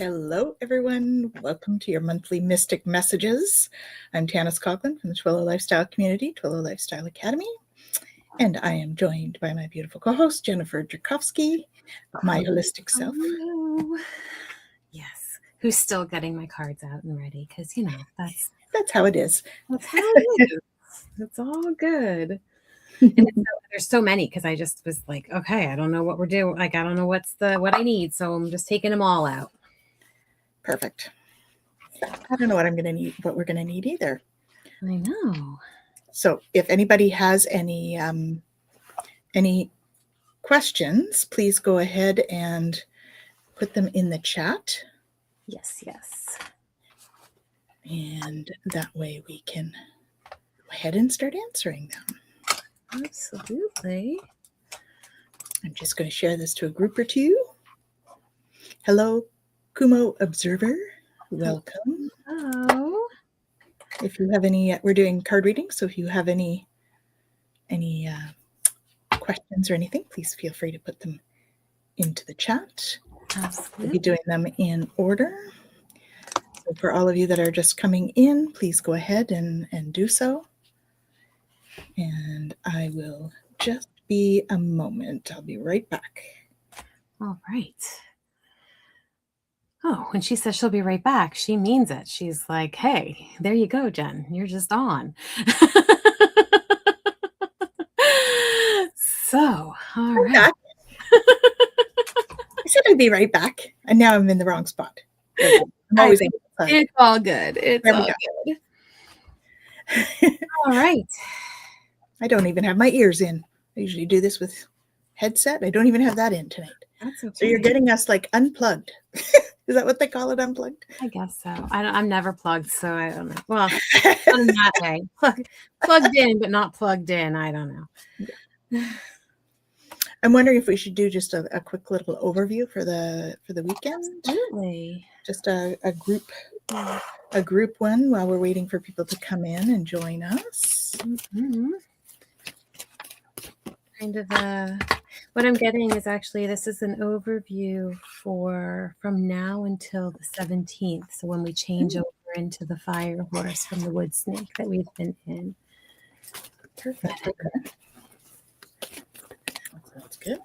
Hello, everyone. Welcome to your monthly Mystic Messages. I'm Tanys Coughlan from the Twillo Lifestyle Community, Twillo Lifestyle Academy, and I am joined by my beautiful co-host, Jennifer Jurkofsky, my holistic self. Hello. Yes, who's still getting my cards out and ready, because, you know, that's how it is. That's how it is. It's all good. And there's so many, because I just was like, okay, I don't know what we're doing. Like, I don't know what I need, so I'm just taking them all out. Perfect. I don't know what we're going to need either. I know. So if anybody has any questions, please go ahead and put them in the chat. Yes. And that way we can go ahead and start answering them. Absolutely. I'm just going to share this to a group or two. Hello, Kumo Observer. Welcome. Hello. If you have any, we're doing card reading, so if you have any questions or anything, please feel free to put them into the chat. Absolutely. We'll be doing them in order. So for all of you that are just coming in, please go ahead and do so. And I will just be a moment. I'll be right back. All right. Oh, when she says she'll be right back, she means it. She's like, hey, there you go, Jen. You're just on. So, all right. I said I'd be right back, and now I'm in the wrong spot. I'm always It's all good. It's all good. All right. I don't even have my ears in. I usually do this with headset. I don't even have that in tonight. That's okay. So you're getting us like unplugged. Is that what they call it, unplugged? I guess so. I'm never plugged, so I don't know. Well, not in that way. Plugged in, but not plugged in. I don't know. Yeah. I'm wondering if we should do just a quick little overview for the weekend. Absolutely. Just a group one while we're waiting for people to come in and join us. Mm-hmm. Kind of what I'm getting is actually this is an overview from now until the 17th. So when we change over into the fire horse from the wood snake that we've been in. Perfect. Okay. That's good.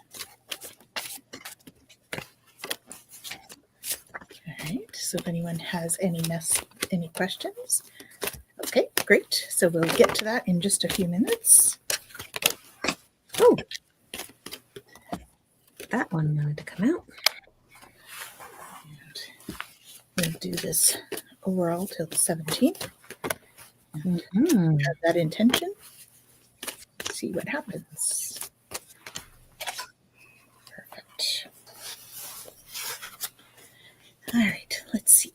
All right. So if anyone has any questions, okay, great. So we'll get to that in just a few minutes. Oh, that one wanted to come out. And we'll do this overall till the 17th. And have that intention. See what happens. Perfect. All right, let's see.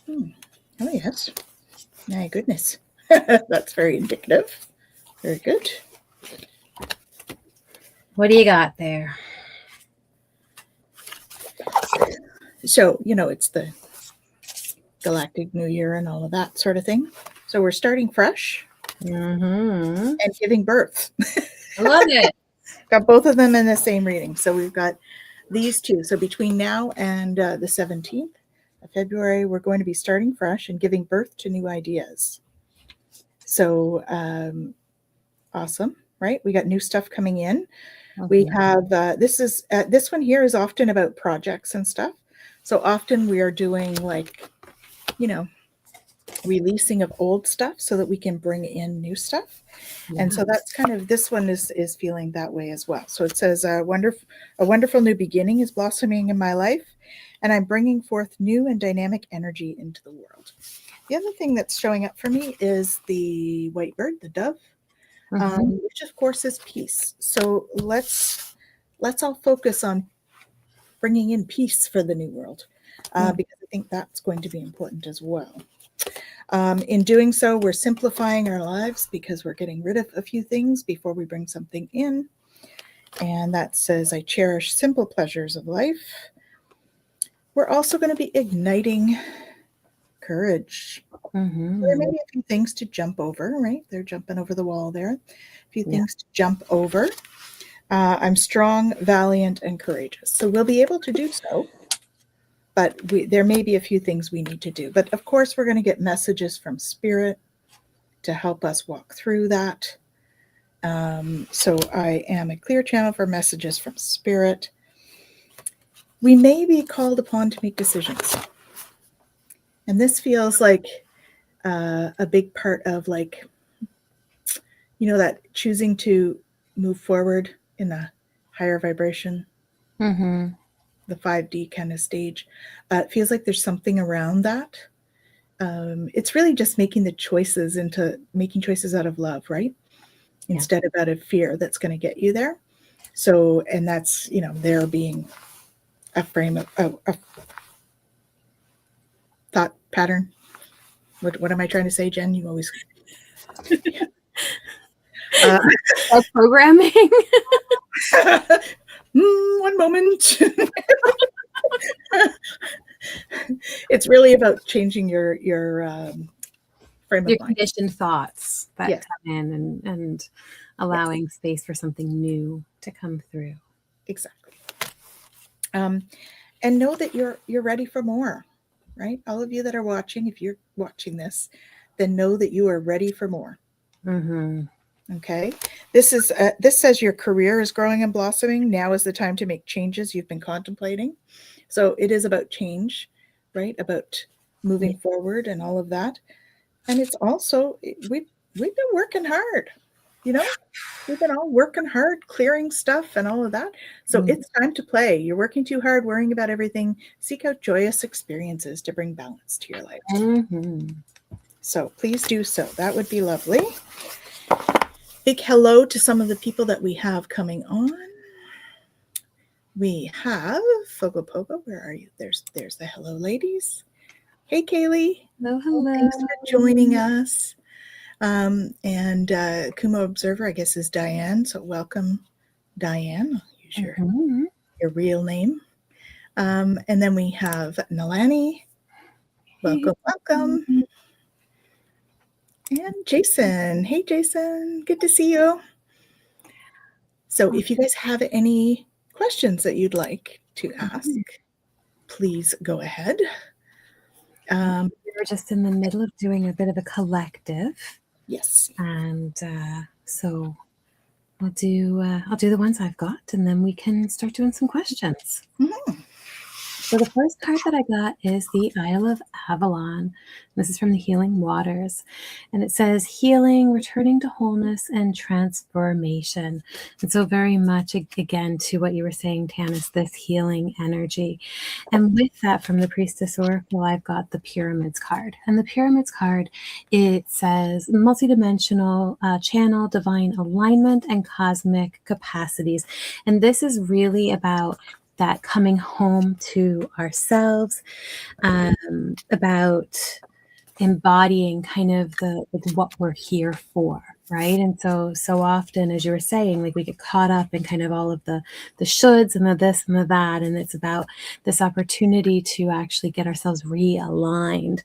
Oh, yes. My goodness. That's very indicative. Very good. What do you got there? So, it's the Galactic New Year and all of that sort of thing. So we're starting fresh and giving birth. I love it. Got both of them in the same reading. So we've got these two. So between now and the 17th of February, we're going to be starting fresh and giving birth to new ideas. So awesome, right? We got new stuff coming in. Okay. We have this one here is often about projects and stuff. So often we are doing releasing of old stuff so that we can bring in new stuff. Yes. And so that's kind of, this one is feeling that way as well. So it says a wonderful new beginning is blossoming in my life, and I'm bringing forth new and dynamic energy into the world. The other thing that's showing up for me is the white bird, the dove, which of course is peace. So let's all focus on bringing in peace for the new world, because I think that's going to be important as well. In doing so, we're simplifying our lives because we're getting rid of a few things before we bring something in. And that says, I cherish simple pleasures of life. We're also going to be igniting courage. There may be a few things to jump over, right? They're jumping over the wall there. A few things to jump over. I'm strong, valiant, and courageous. So we'll be able to do so, but there may be a few things we need to do. But of course, we're going to get messages from Spirit to help us walk through that. So I am a clear channel for messages from Spirit. We may be called upon to make decisions. And this feels like a big part of, like, that choosing to move forward in a higher vibration, the 5D kind of stage. It feels like there's something around that. It's really just making choices out of love, right? Yeah. Instead of out of fear that's going to get you there. So, and that's, there being a frame of a thought pattern. What am I trying to say, Jen? You always... programming. One moment. It's really about changing your frame of mind. Conditioned thoughts that come in and allowing space for something new to come through. Exactly. And know that you're ready for more, right? All of you that are watching, if you're watching this, then know that you are ready for more. Okay. This says your career is growing and blossoming. Now is the time to make changes you've been contemplating. So it is about change, right? About moving forward and all of that. And it's also, we've been working hard, we've been all working hard, clearing stuff and all of that. So it's time to play. You're working too hard, worrying about everything. Seek out joyous experiences to bring balance to your life. So please do so. That would be lovely. Big hello to some of the people that we have coming on. We have Fogo Pogo. Where are you? There's the hello ladies. Hey, Kaylee. Hello. Thanks for joining us. And Kumo Observer, I guess, is Diane. So welcome, Diane. I'll use your real name. And then we have Nalani. Welcome. And Jason. Hey, Jason. Good to see you. So if you guys have any questions that you'd like to ask, please go ahead. We're just in the middle of doing a bit of a collective. Yes. And so I'll do the ones I've got, and then we can start doing some questions. So the first card that I got is the Isle of Avalon. This is from the Healing Waters. And it says healing, returning to wholeness, and transformation. And so very much, again, to what you were saying, Tanys, this healing energy. And with that, from the Priestess Oracle, I've got the Pyramids card. And the Pyramids card, it says multidimensional channel, divine alignment, and cosmic capacities. And this is really about that coming home to ourselves, about embodying kind of what we're here for, right? And so often, as you were saying, like we get caught up in kind of all of the shoulds and the this and the that, and it's about this opportunity to actually get ourselves realigned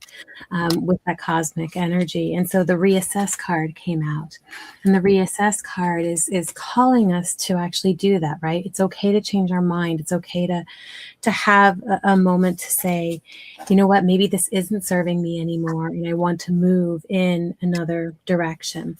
with that cosmic energy. And so the reassess card came out, and the reassess card is calling us to actually do that, right? It's okay to change our mind. It's okay to have a moment to say, you know what, maybe this isn't serving me anymore, and I want to move in another direction.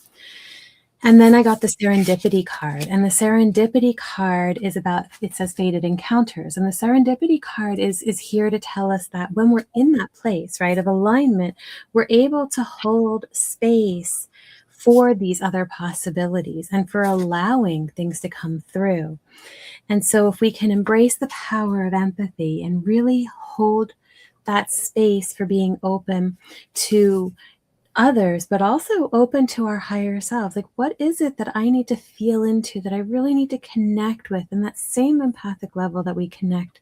And then I got the serendipity card, and the serendipity card is about, it says fated encounters. And the serendipity card is here to tell us that when we're in that place, right, of alignment, we're able to hold space for these other possibilities and for allowing things to come through. And so if we can embrace the power of empathy and really hold that space for being open to others, but also open to our higher selves. Like, what is it that I need to feel into, that I really need to connect with, and that same empathic level that we connect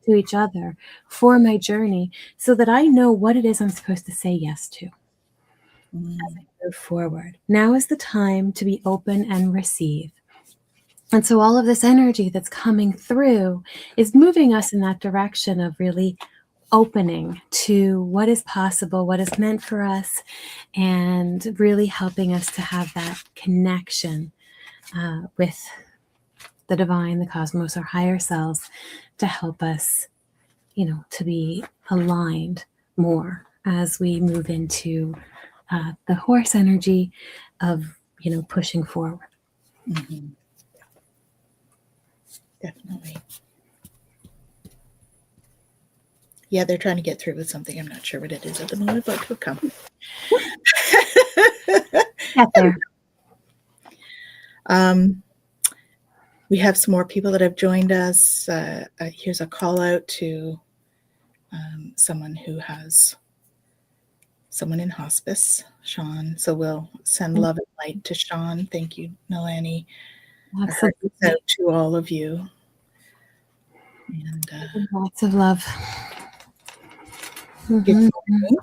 to each other for my journey, so that I know what it is I'm supposed to say yes to as I move forward. Now is the time to be open and receive. And so all of this energy that's coming through is moving us in that direction of really opening to what is possible, what is meant for us, and really helping us to have that connection with the divine, the cosmos, our higher selves, to help us, to be aligned more as we move into the horse energy of, pushing forward. Mm-hmm. Definitely. Yeah, they're trying to get through with something. I'm not sure what it is at the moment, but it will come. Get there. We have some more people that have joined us. Here's a call out to someone who has someone in hospice, Sean. So we'll send love and light to Sean. Thank you, Nalani. Our heart goes out to all of you. And lots of love. Good morning.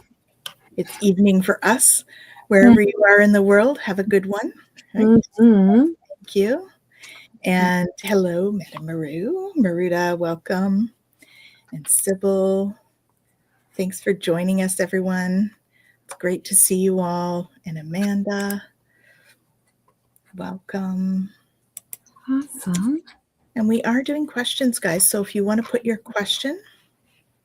It's evening for us. Wherever you are in the world, have a good one. Right? Thank you. And hello, Madame Maru. Maruda, welcome. And Sybil, thanks for joining us, everyone. It's great to see you all. And Amanda, welcome. Awesome. And we are doing questions, guys. So if you want to put your question.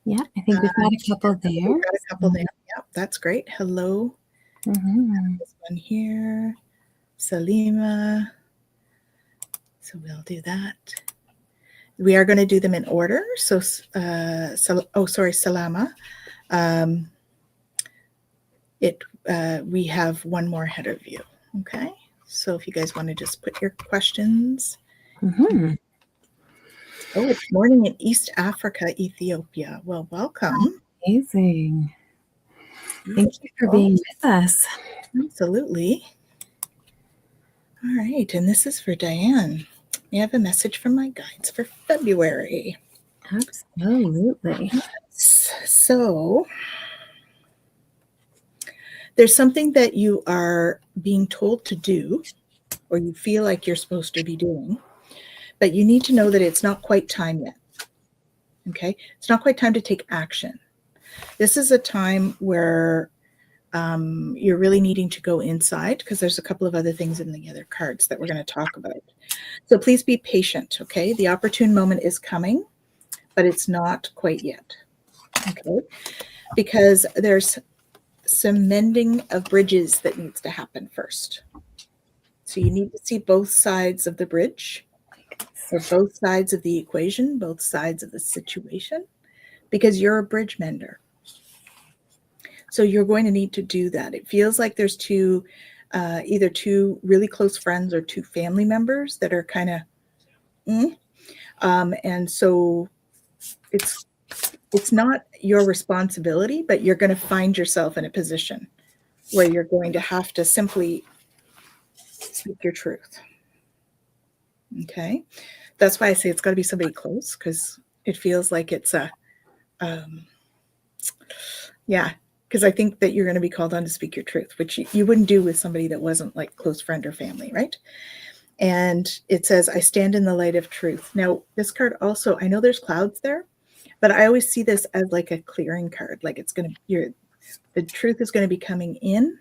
Yeah, I think we've got a couple there. We've got a couple there. Yeah, that's great. Hello. This one here. Salima. So we'll do that. We are going to do them in order. So, Salama. We have one more ahead of you. Okay. So if you guys want to just put your questions. Oh, it's morning in East Africa, Ethiopia. Well, welcome. Amazing. Thank you for being with us. Absolutely. All right. And this is for Diane. We have a message from my guides for February. Absolutely. So there's something that you are being told to do, or you feel like you're supposed to be doing, but you need to know that it's not quite time yet. Okay? It's not quite time to take action. This is a time where you're really needing to go inside, because there's a couple of other things in the other cards that we're going to talk about. So please be patient, okay? The opportune moment is coming, but it's not quite yet, okay? Because there's some mending of bridges that needs to happen first. So you need to see both sides of the bridge, or both sides of the equation, both sides of the situation, because you're a bridge mender. So you're going to need to do that. It feels like there's either two really close friends or two family members that are kind of, and so it's not your responsibility, but you're going to find yourself in a position where you're going to have to simply speak your truth. Okay. That's why I say it's got to be somebody close, because it feels like it's because I think that you're going to be called on to speak your truth, which you wouldn't do with somebody that wasn't like close friend or family, right? And it says, I stand in the light of truth. Now, this card also, I know there's clouds there, but I always see this as like a clearing card. Like it's going to, the truth is going to be coming in,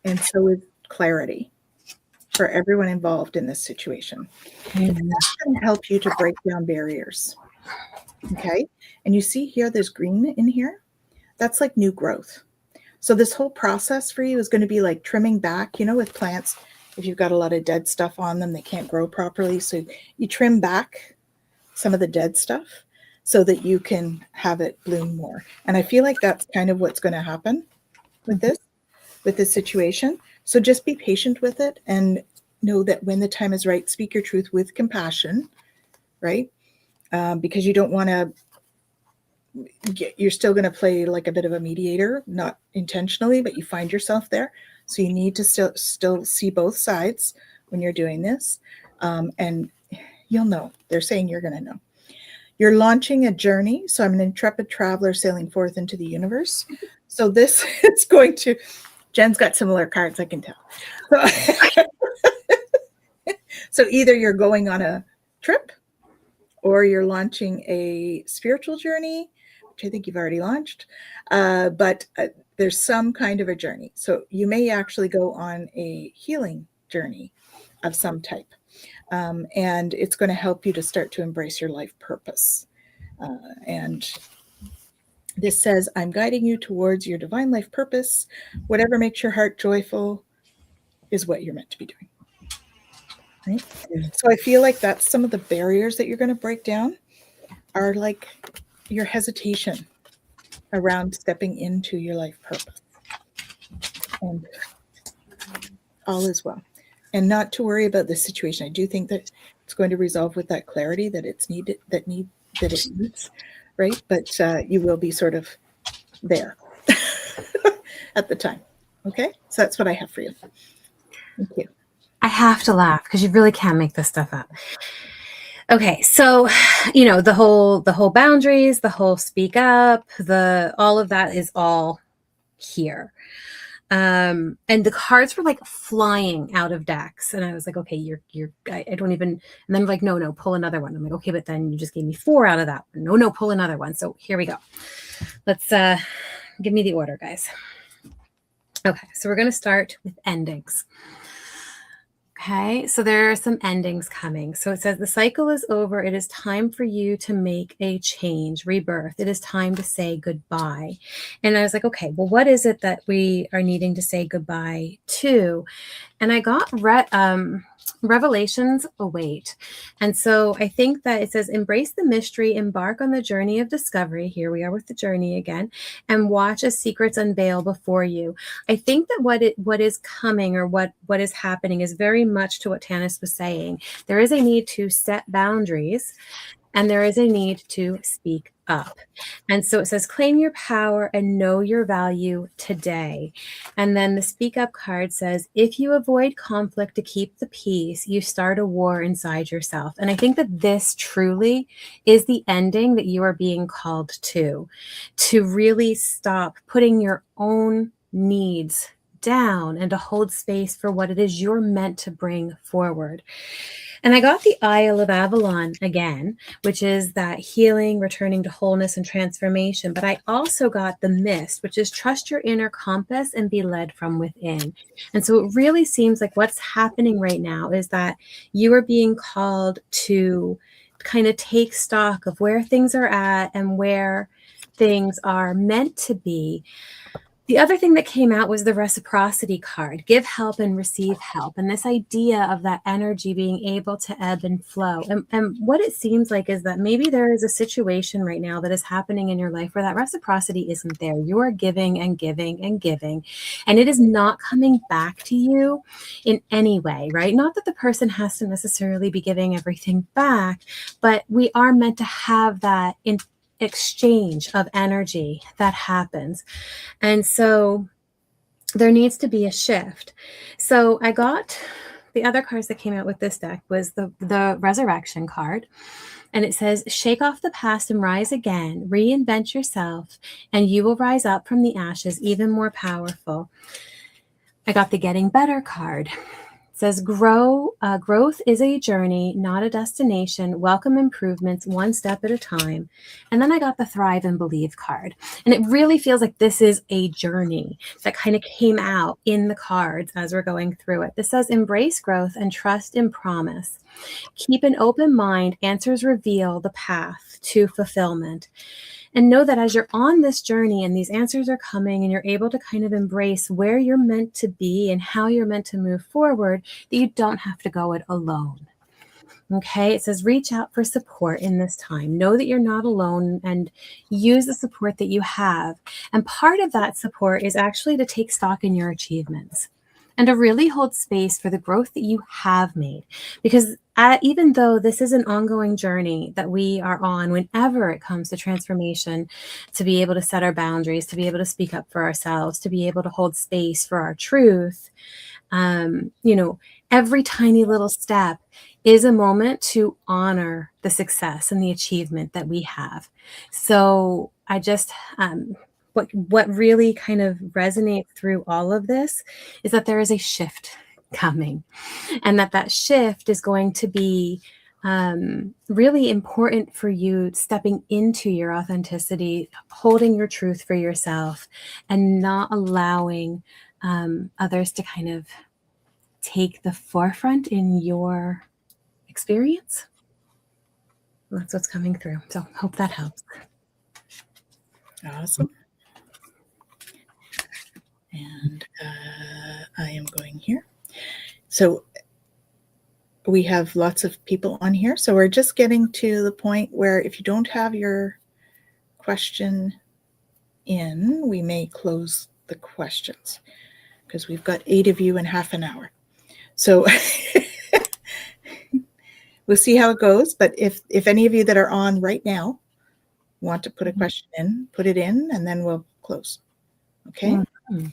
and so is clarity for everyone involved in this situation. And that's going to help you to break down barriers. Okay. And you see here, there's green in here. That's like new growth. So this whole process for you is going to be like trimming back, with plants. If you've got a lot of dead stuff on them, they can't grow properly. So you trim back some of the dead stuff so that you can have it bloom more. And I feel like that's kind of what's going to happen with this situation. So just be patient with it and know that when the time is right, speak your truth with compassion, right? Because you don't want to, you're still going to play like a bit of a mediator, not intentionally, but you find yourself there. So you need to still see both sides when you're doing this. And you'll know. They're saying you're going to know. You're launching a journey. So I'm an intrepid traveler sailing forth into the universe. So this is going to, Jen's got similar cards, I can tell. So either you're going on a trip, or you're launching a spiritual journey, which I think you've already launched, but there's some kind of a journey. So you may actually go on a healing journey of some type. And it's going to help you to start to embrace your life purpose. And this says, I'm guiding you towards your divine life purpose. Whatever makes your heart joyful is what you're meant to be doing. Right? So I feel like that's some of the barriers that you're going to break down are like your hesitation around stepping into your life purpose. And all is well. And not to worry about the situation. I do think that it's going to resolve with that clarity that it's needed, that it needs, right? But you will be sort of there at the time. Okay, so that's what I have for you. Thank you. I have to laugh because you really can't make this stuff up. Okay, so the whole boundaries, the whole speak up, all of that is all here. And the cards were like flying out of decks, and I was like, okay, I don't even, and then I'm like, no, pull another one. I'm like, okay, but then you just gave me 4 out of that one. No, pull another one. So here we go. Let's give me the order, guys. Okay, so we're going to start with endings. Okay, so there are some endings coming. So it says the cycle is over. It is time for you to make a change, rebirth. It is time to say goodbye. And I was like, okay, well, what is it that we are needing to say goodbye to? And I got revelations await. And so I think that it says, embrace the mystery, embark on the journey of discovery. Here we are with the journey again, and watch as secrets unveil before you. I think that what is coming, or what is happening, is very much to what Tanys was saying. There is a need to set boundaries, and there is a need to speak up. And so it says, claim your power and know your value today. And then the speak up card says, if you avoid conflict to keep the peace, you start a war inside yourself. And I think that this truly is the ending that you are being called to really stop putting your own needs down and to hold space for what it is you're meant to bring forward. And I got the Isle of Avalon again, which is that healing, returning to wholeness and transformation. But I also got the Mist, which is trust your inner compass and be led from within. And so it really seems like what's happening right now is that you are being called to kind of take stock of where things are at and where things are meant to be. The other thing that came out was the reciprocity card, give help and receive help. And this idea of that energy being able to ebb and flow. And what it seems like is that maybe there is a situation right now that is happening in your life where that reciprocity isn't there. You are giving and giving and giving, and it is not coming back to you in any way, right? Not that the person has to necessarily be giving everything back, but we are meant to have that in exchange of energy that happens. And so there needs to be a shift. So I got the other cards that came out with this deck was the resurrection card. And it says, shake off the past and rise again, reinvent yourself, and you will rise up from the ashes even more powerful. I got the getting better card. It says, growth is a journey, not a destination. Welcome improvements one step at a time. And then I got the thrive and believe card. And it really feels like this is a journey that kind of came out in the cards as we're going through it. This says, embrace growth and trust in promise. Keep an open mind. Answers reveal the path to fulfillment. And know that as you're on this journey and these answers are coming and you're able to kind of embrace where you're meant to be and how you're meant to move forward, that you don't have to go it alone. Okay, it says reach out for support in this time. Know that you're not alone and use the support that you have. And part of that support is actually to take stock in your achievements and to really hold space for the growth that you have made. Because even though this is an ongoing journey that we are on whenever it comes to transformation, to be able to set our boundaries, to be able to speak up for ourselves, to be able to hold space for our truth, every tiny little step is a moment to honor the success and the achievement that we have. So I just... What really kind of resonates through all of this is that there is a shift coming, and that shift is going to be really important for you stepping into your authenticity, holding your truth for yourself, and not allowing others to kind of take the forefront in your experience. That's what's coming through. So hope that helps. Awesome. And I am going here. So we have lots of people on here. So we're just getting to the point where if you don't have your question in, we may close the questions because we've got 8 of you in half an hour. So we'll see how it goes. But if any of you that are on right now want to put a question in, put it in, and then we'll close. Okay? Mm-hmm.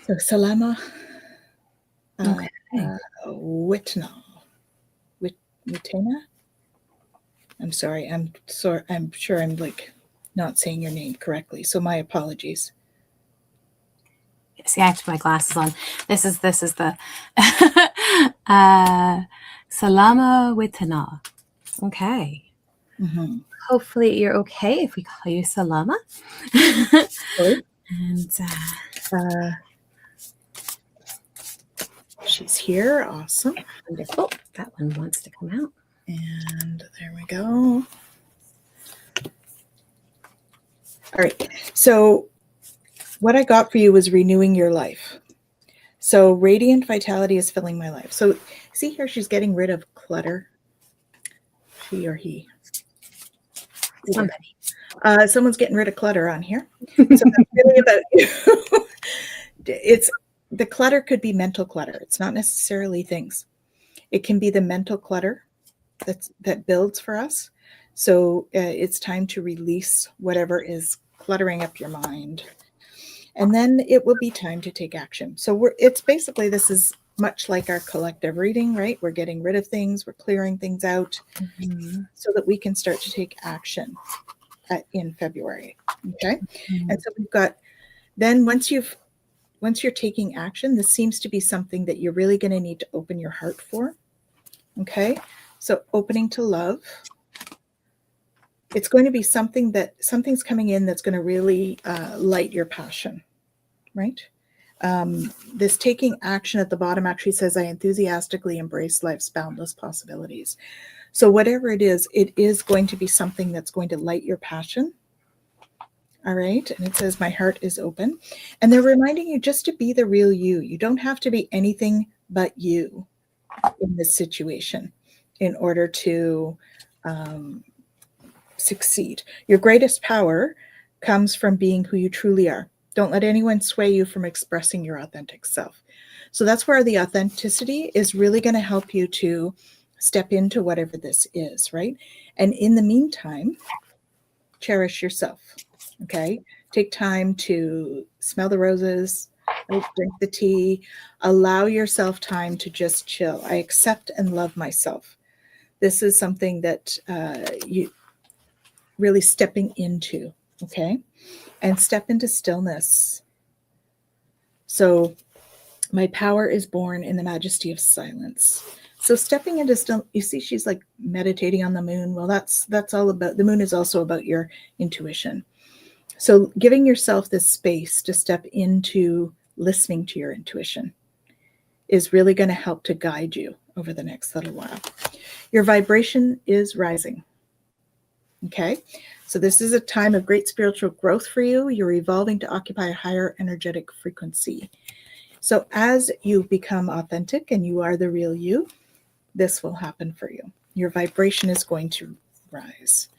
So Salama Okay. Witna. Witena? I'm sorry. I'm sure I'm like not saying your name correctly. So my apologies. See, I have to put my glasses on. This is the Salama Witana. Okay. Mm-hmm. Hopefully you're okay if we call you Salama. And she's here. Awesome. Wonderful. That one wants to come out. And there we go. All right. So what I got for you was renewing your life. So radiant vitality is filling my life. So see here, she's getting rid of clutter. She or he. Somebody. Someone's getting rid of clutter on here. So that's really about you. It's the clutter could be mental clutter. It's not necessarily things. It can be the mental clutter that builds for us. So it's time to release whatever is cluttering up your mind. And then it will be time to take action. So it's basically, this is much like our collective reading, right? We're getting rid of things, we're clearing things out so that we can start to take action in February. Okay. And so we've got, then once you're taking action, this seems to be something that you're really going to need to open your heart for. Okay. So opening to love. It's going to be something's coming in that's going to really light your passion, right? This taking action at the bottom actually says, I enthusiastically embrace life's boundless possibilities. So whatever it is going to be something that's going to light your passion. All right. And it says, my heart is open. And they're reminding you just to be the real you. You don't have to be anything but you in this situation in order to succeed. Your greatest power comes from being who you truly are. Don't let anyone sway you from expressing your authentic self. So that's where the authenticity is really going to help you to step into whatever this is, right? And in the meantime, cherish yourself, okay? Take time to smell the roses, drink the tea, allow yourself time to just chill. I accept and love myself. This is something that you really stepping into, okay? And step into stillness. So my power is born in the majesty of silence. So stepping into still, you see, she's like meditating on the moon. Well, that's all about, the moon is also about your intuition. So giving yourself this space to step into listening to your intuition is really going to help to guide you over the next little while. Your vibration is rising. Okay, so this is a time of great spiritual growth for you. You're evolving to occupy a higher energetic frequency. So as you become authentic and you are the real you, this will happen for you. Your vibration is going to rise.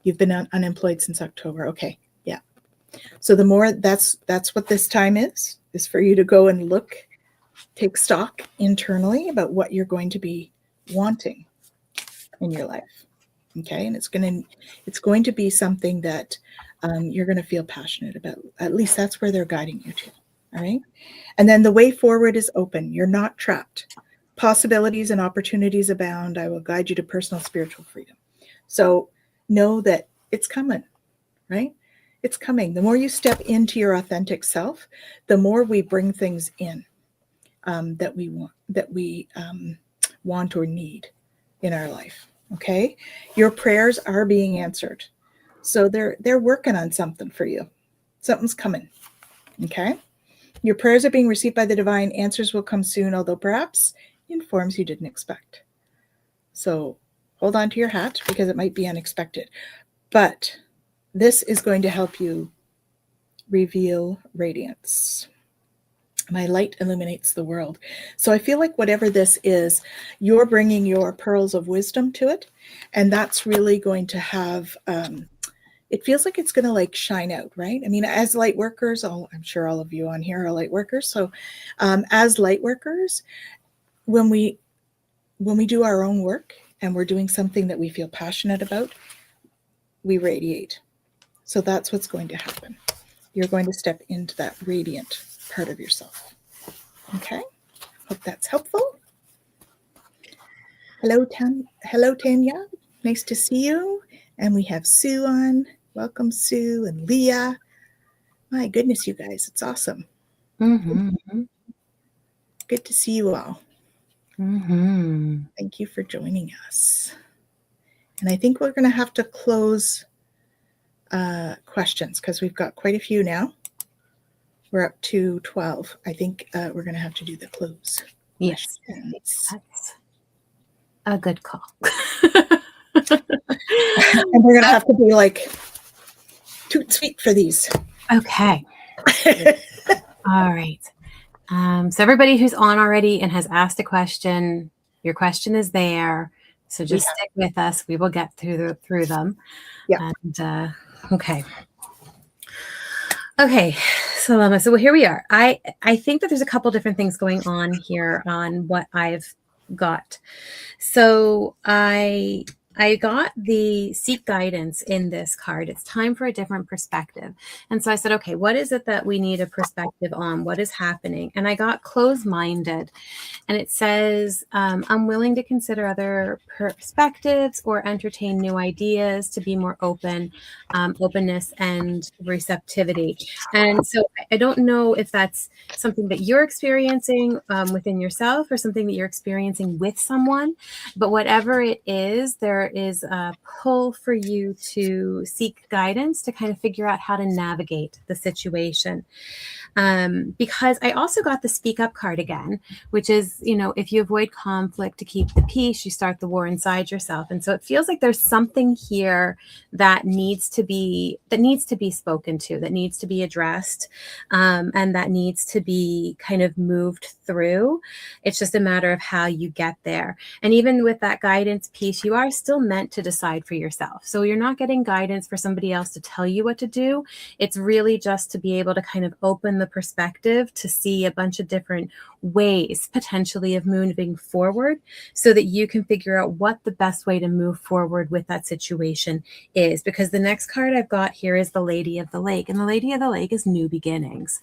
You've been unemployed since October. Okay, yeah. So the more, that's what this time is for you to go and look, take stock internally about what you're going to be wanting in your life. Okay, and it's going to be something that you're going to feel passionate about. At least that's where they're guiding you to. All right, and then the way forward is open. You're not trapped. Possibilities and opportunities abound. I will guide you to personal spiritual freedom. So know that it's coming, right? It's coming. The more you step into your authentic self, the more we bring things in that we want or need in our life. Okay, your prayers are being answered, so they're working on something for you. Something's coming. Okay, your prayers are being received by the divine. Answers will come soon, although perhaps in forms you didn't expect. So hold on to your hat because it might be unexpected. But this is going to help you reveal radiance. My light illuminates the world. So I feel like whatever this is, you're bringing your pearls of wisdom to it. And that's really going to have, it feels like it's going to like shine out, right? I mean, as light workers, I'm sure all of you on here are light workers. So as light workers, when we do our own work and we're doing something that we feel passionate about, we radiate. So that's what's going to happen. You're going to step into that radiant part of yourself. Okay, hope that's helpful. Hello, Tanya. Nice to see you. And we have Sue on. Welcome, Sue and Leah. My goodness, you guys, it's awesome. Mm-hmm. Good to see you all. Mm-hmm. Thank you for joining us. And I think we're going to have to close questions because we've got quite a few now. We're up to 12. I think we're going to have to do the close. Yes, questions. that's a good call. And we're going to have to be like too sweet for these. Okay. All right. So everybody who's on already and has asked a question, your question is there. So just stick with us. We will get through them. Yeah. And okay. Okay, so here we are. I think that there's a couple different things going on here on what I've got. So I got the seek guidance in this card. It's time for a different perspective. And so I said, okay, what is it that we need a perspective on? What is happening? And I got closed-minded. And it says, I'm willing to consider other perspectives or entertain new ideas to be more open, openness and receptivity. And so I don't know if that's something that you're experiencing within yourself or something that you're experiencing with someone, but whatever it is, there is a pull for you to seek guidance to kind of figure out how to navigate the situation. Because I also got the speak up card again, which is, if you avoid conflict to keep the peace, you start the war inside yourself. And so it feels like there's something here that needs to be spoken to, that needs to be addressed, and that needs to be kind of moved through. It's just a matter of how you get there. And even with that guidance piece, you are still meant to decide for yourself. So you're not getting guidance for somebody else to tell you what to do. It's really just to be able to kind of open the perspective to see a bunch of different ways potentially of moving forward so that you can figure out what the best way to move forward with that situation is. Because the next card I've got here is the Lady of the Lake, and the Lady of the Lake is new beginnings.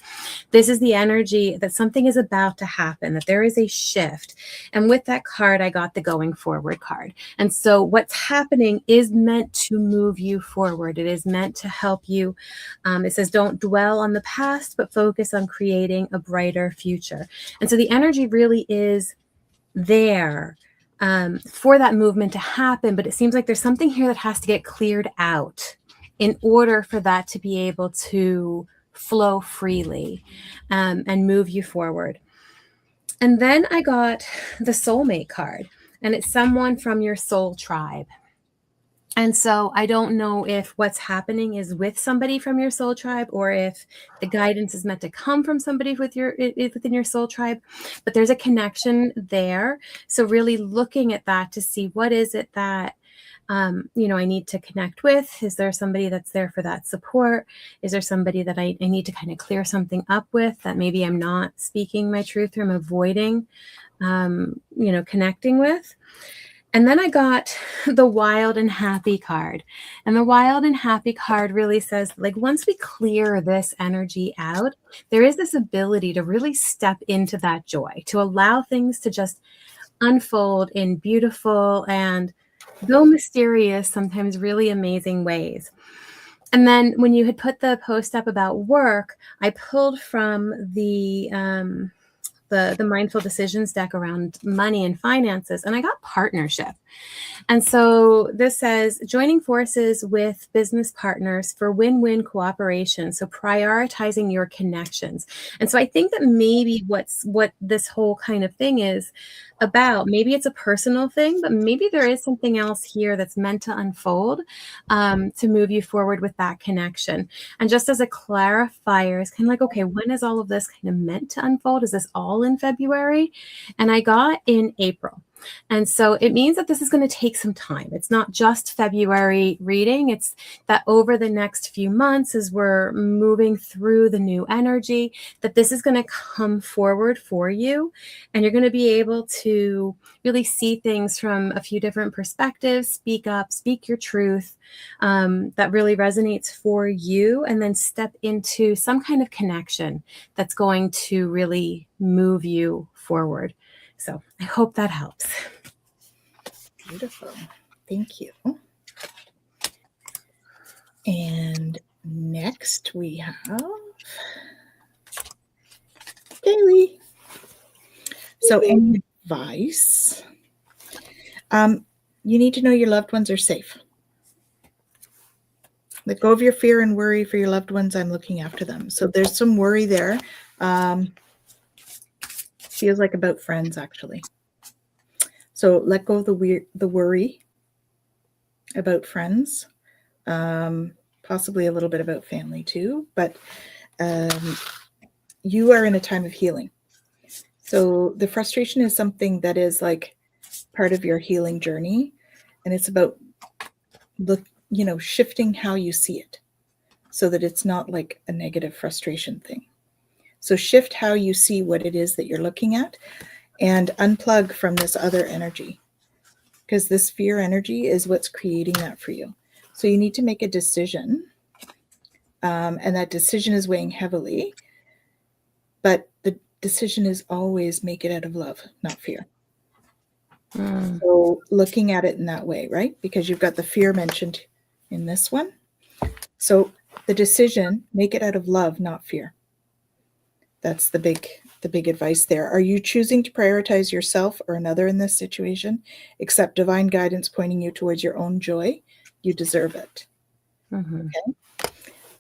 This is the energy that something is about to happen, that there is a shift. And with that card, I got the going forward card. And so what's happening is meant to move you forward. It is meant to help you. It says, don't dwell on the past, but focus on creating a brighter future. And so the energy really is there for that movement to happen, but it seems like there's something here that has to get cleared out in order for that to be able to flow freely and move you forward. And then I got the soulmate card, and it's someone from your soul tribe. And so I don't know if what's happening is with somebody from your soul tribe or if the guidance is meant to come from somebody within your soul tribe, but there's a connection there. So really looking at that to see what is it that, I need to connect with. Is there somebody that's there for that support? Is there somebody that I need to kind of clear something up with that maybe I'm not speaking my truth or I'm avoiding, connecting with? And then I got the Wild and Happy card. And the Wild and Happy card really says, like, once we clear this energy out, there is this ability to really step into that joy, to allow things to just unfold in beautiful and, though mysterious, sometimes really amazing ways. And then when you had put the post up about work, I pulled from the the Mindful Decisions deck around money and finances, and I got partnership. And so this says joining forces with business partners for win-win cooperation. So prioritizing your connections. And so I think that maybe what this whole kind of thing is about, maybe it's a personal thing, but maybe there is something else here that's meant to unfold to move you forward with that connection. And just as a clarifier, it's kind of like, okay, when is all of this kind of meant to unfold? Is this all in February? And I got in April. And so it means that this is going to take some time. It's not just February reading. It's that over the next few months, as we're moving through the new energy, that this is going to come forward for you. And you're going to be able to really see things from a few different perspectives, speak up, speak your truth that really resonates for you, and then step into some kind of connection that's going to really move you forward. So I hope that helps. Beautiful. Thank you. And next we have Kaylee. So any advice? You need to know your loved ones are safe. Let go of your fear and worry for your loved ones. I'm looking after them. So there's some worry there. Feels like about friends, actually. So let go of the worry about friends, possibly a little bit about family too, but you are in a time of healing. So the frustration is something that is like part of your healing journey, and it's about shifting how you see it so that it's not like a negative frustration thing. So shift how you see what it is that you're looking at and unplug from this other energy, because this fear energy is what's creating that for you. So you need to make a decision, and that decision is weighing heavily, but the decision is always make it out of love, not fear. So looking at it in that way, right? Because you've got the fear mentioned in this one. So the decision, make it out of love, not fear. That's the big advice there. Are you choosing to prioritize yourself or another in this situation? Accept divine guidance pointing you towards your own joy. You deserve it. Okay.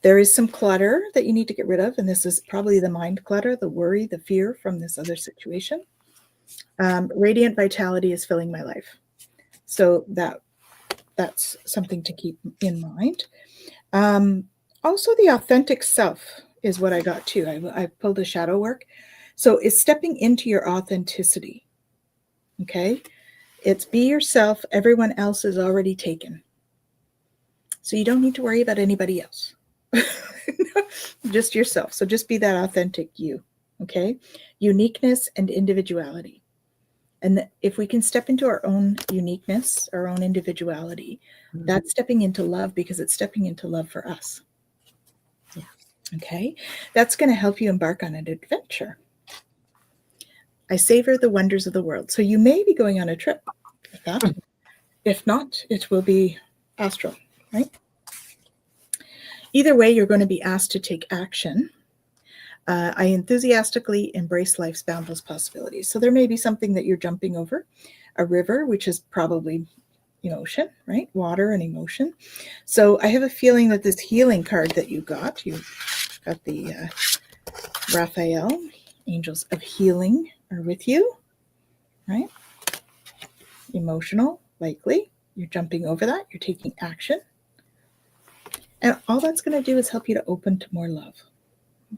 There is some clutter that you need to get rid of, and this is probably the mind clutter, the worry, the fear from this other situation. Radiant vitality is filling my life. So that's something to keep in mind. Also, the authentic self is what I got too. I pulled a shadow work. So it's stepping into your authenticity. Okay. It's be yourself. Everyone else is already taken. So you don't need to worry about anybody else. Just yourself. So just be that authentic you. Okay. Uniqueness and individuality. And if we can step into our own uniqueness, our own individuality, that's stepping into love, because it's stepping into love for us. Yeah. Okay. That's going to help you embark on an adventure. I savor the wonders of the world. So you may be going on a trip with that. If not, it will be astral, right? Either way, you're going to be asked to take action. I enthusiastically embrace life's boundless possibilities. So there may be something that you're jumping over, a river, which is probably emotion, right? Water and emotion. So I have a feeling that this healing card that you got the Raphael, Angels of Healing, are with you, right? Emotional, likely. You're jumping over that. You're taking action. And all that's going to do is help you to open to more love.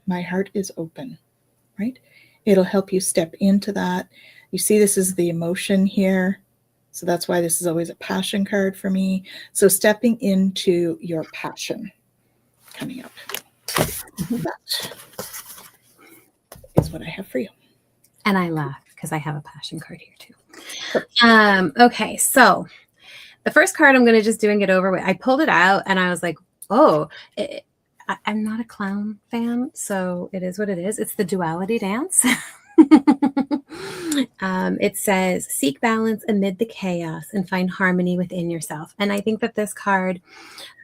My heart is open, right? It'll help you step into that. You see, this is the emotion here. So that's why this is always a passion card for me. So stepping into your passion coming up. That is what I have for you. And I laugh because I have a passion card here too. Okay, so the first card I'm going to just do and get over with. I pulled it out and I was like, oh, I'm not a clown fan, so it is what it is. It's the duality dance. It says, seek balance amid the chaos and find harmony within yourself. And I think that this card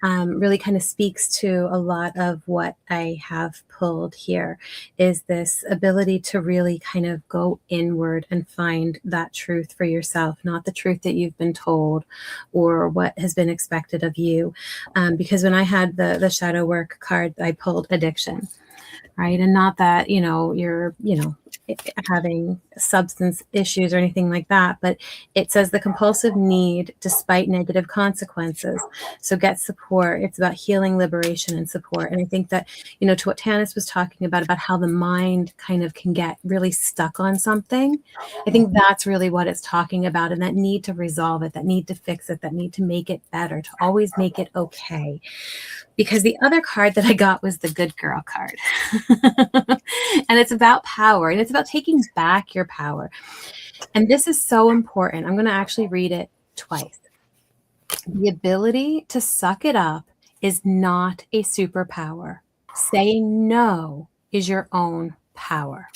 really kind of speaks to a lot of what I have pulled here, is this ability to really kind of go inward and find that truth for yourself, not the truth that you've been told or what has been expected of you. Because when I had the shadow work card, I pulled addiction. Right. And not that, you're, having substance issues or anything like that, but it says the compulsive need despite negative consequences. So get support. It's about healing, liberation, and support. And I think that, to what Tanys was talking about how the mind kind of can get really stuck on something. I think that's really what it's talking about. And that need to resolve it, that need to fix it, that need to make it better, to always make it okay. Because the other card that I got was the good girl card. And it's about power, and it's about taking back your power. And this is so important. I'm going to actually read it twice. The ability to suck it up is not a superpower. Saying no is your own power.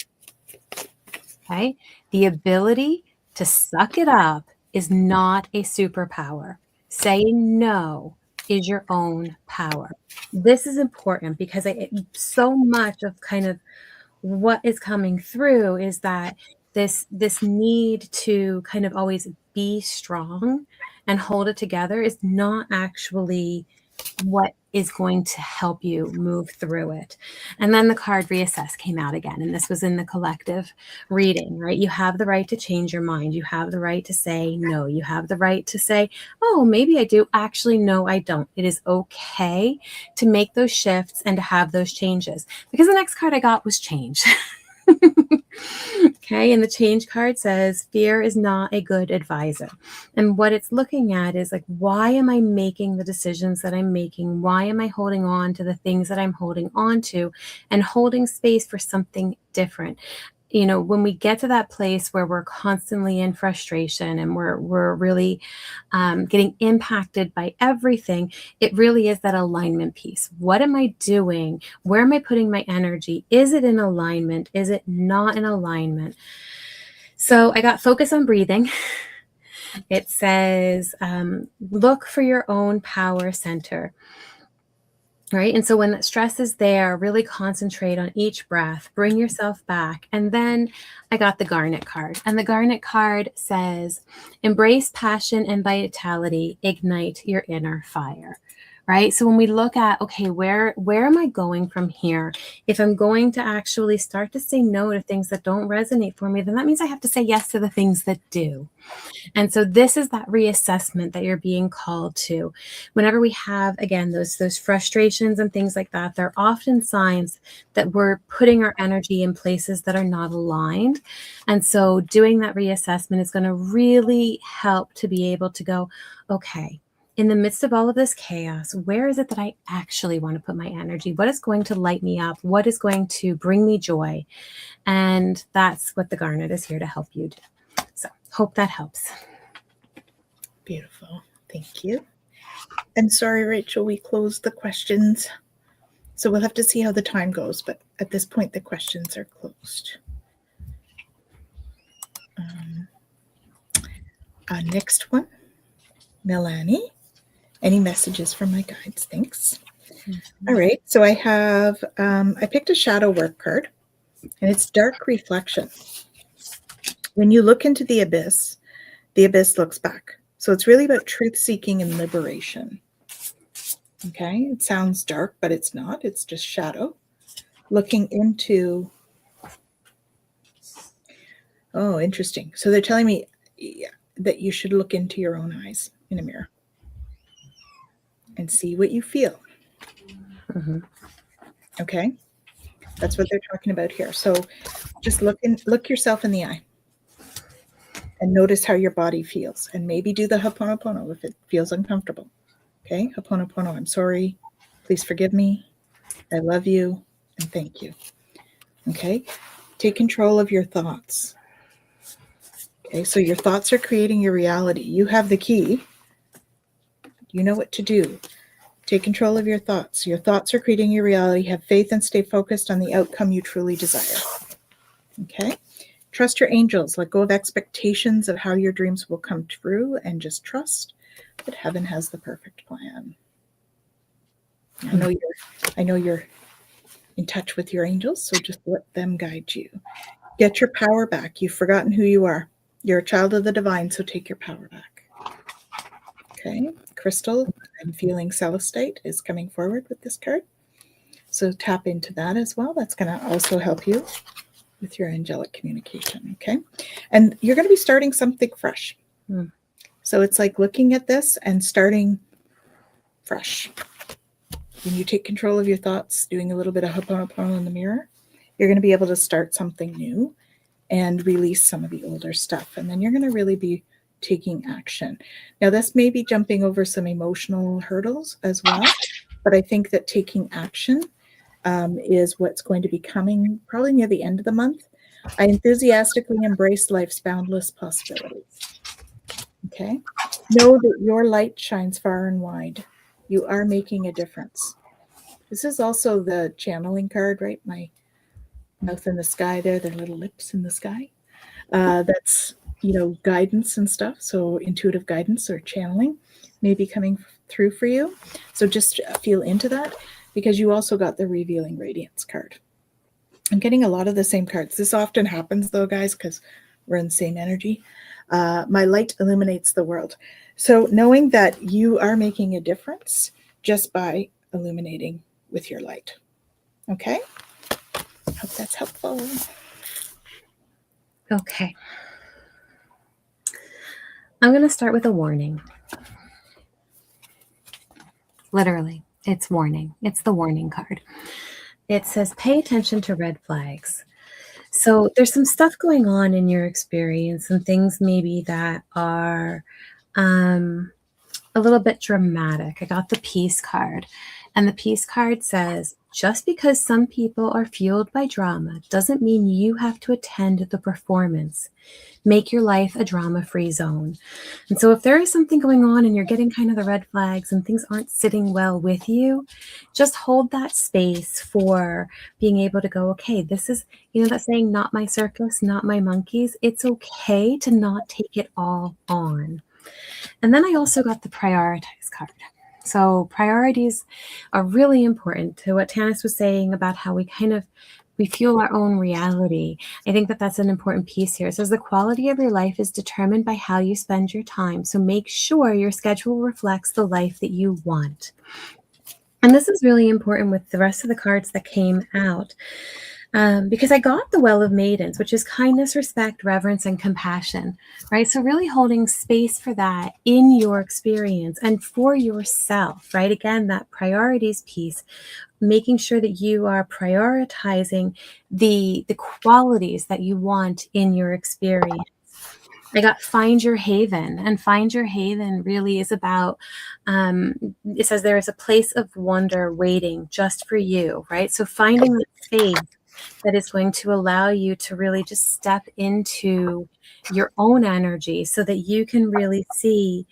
Okay? The ability to suck it up is not a superpower. Saying no is your own power. This is important because so much of kind of what is coming through is that this need to kind of always be strong and hold it together is not actually what is going to help you move through it. And then the card reassess came out again. And this was in the collective reading, right? You have the right to change your mind. You have the right to say no. You have the right to say, oh, maybe I do. Actually, no, I don't. It is okay to make those shifts and to have those changes. Because the next card I got was change. Okay, and the change card says fear is not a good advisor. And what it's looking at is like, why am I making the decisions that I'm making? Why am I holding on to the things that I'm holding on to and holding space for something different? When we get to that place where we're constantly in frustration and we're really getting impacted by everything, it really is that alignment piece. What am I doing? Where am I putting my energy? Is it in alignment? Is it not in alignment? So I got focus on breathing. It says, look for your own power center. Right. And so when that stress is there, really concentrate on each breath, bring yourself back. And then I got the Garnet card. And the Garnet card says, embrace passion and vitality, ignite your inner fire. Right. So when we look at, okay, where am I going from here? If I'm going to actually start to say no to things that don't resonate for me, then that means I have to say yes to the things that do. And so this is that reassessment that you're being called to. Whenever we have, again, those frustrations and things like that, they're often signs that we're putting our energy in places that are not aligned. And so doing that reassessment is going to really help to be able to go, okay, in the midst of all of this chaos, where is it that I actually want to put my energy? What is going to light me up? What is going to bring me joy? And that's what the Garnet is here to help you do. So hope that helps. Beautiful. Thank you. And sorry, Rachel, we closed the questions. So we'll have to see how the time goes. But at this point, the questions are closed. Next one, Melanie. Any messages from my guides? Thanks. Mm-hmm. All right. So I have, I picked a shadow work card, and it's dark reflection. When you look into the abyss looks back. So it's really about truth seeking and liberation. Okay. It sounds dark, but it's not. It's just shadow. Looking into. Oh, interesting. So they're telling me that you should look into your own eyes in a mirror and see what you feel. Mm-hmm. Okay. That's what they're talking about here. So just look yourself in the eye and notice how your body feels, and maybe do the Ho'oponopono if it feels uncomfortable. Okay. Ho'oponopono. I'm sorry. Please forgive me. I love you. And thank you. Okay. Take control of your thoughts. Okay. So your thoughts are creating your reality. You have the key. You know what to do. Take control of your thoughts. Your thoughts are creating your reality. Have faith and stay focused on the outcome you truly desire. Okay. Trust your angels. Let go of expectations of how your dreams will come true, and just trust that heaven has the perfect plan. I know you're in touch with your angels, so just let them guide you. Get your power back. You've forgotten who you are. You're a child of the divine, so take your power back. Okay, crystal, I'm feeling celestite is coming forward with this card. So tap into that as well. That's going to also help you with your angelic communication. Okay, and you're going to be starting something fresh. So it's like looking at this and starting fresh. When you take control of your thoughts, doing a little bit of Ho'oponopono in the mirror, you're going to be able to start something new and release some of the older stuff. And then you're going to really be taking action. Now, this may be jumping over some emotional hurdles as well, but I think that taking action is what's going to be coming probably near the end of the month. I enthusiastically embrace life's boundless possibilities. Okay? Know that your light shines far and wide. You are making a difference. This is also the channeling card, right? My mouth in the sky there, their little lips in the sky. That's, guidance and stuff. So intuitive guidance or channeling may be coming through for you. So just feel into that, because you also got the revealing radiance card. I'm getting a lot of the same cards. This often happens though, guys, because we're in the same energy. My light illuminates the world. So knowing that you are making a difference just by illuminating with your light. Okay? Hope that's helpful. Okay. I'm going to start with a warning. Literally, it's warning. It's the warning card. It says, pay attention to red flags. So there's some stuff going on in your experience, and things maybe that are a little bit dramatic. I got the peace card, and the peace card says, just because some people are fueled by drama doesn't mean you have to attend the performance. Make your life a drama-free zone. And so if there is something going on and you're getting kind of the red flags and things aren't sitting well with you, just hold that space for being able to go, okay, this is, that saying, not my circus, not my monkeys. It's okay to not take it all on. And then I also got the prioritize card. So priorities are really important to what Tanys was saying about how we fuel our own reality. I think that that's an important piece here. It says the quality of your life is determined by how you spend your time. So make sure your schedule reflects the life that you want. And this is really important with the rest of the cards that came out. Because I got the Well of Maidens, which is kindness, respect, reverence, and compassion, right? So really holding space for that in your experience and for yourself, right? Again, that priorities piece, making sure that you are prioritizing the qualities that you want in your experience. I got find your haven, and find your haven really is about, it says there is a place of wonder waiting just for you, right? So finding that space that is going to allow you to really just step into your own energy so that you can really see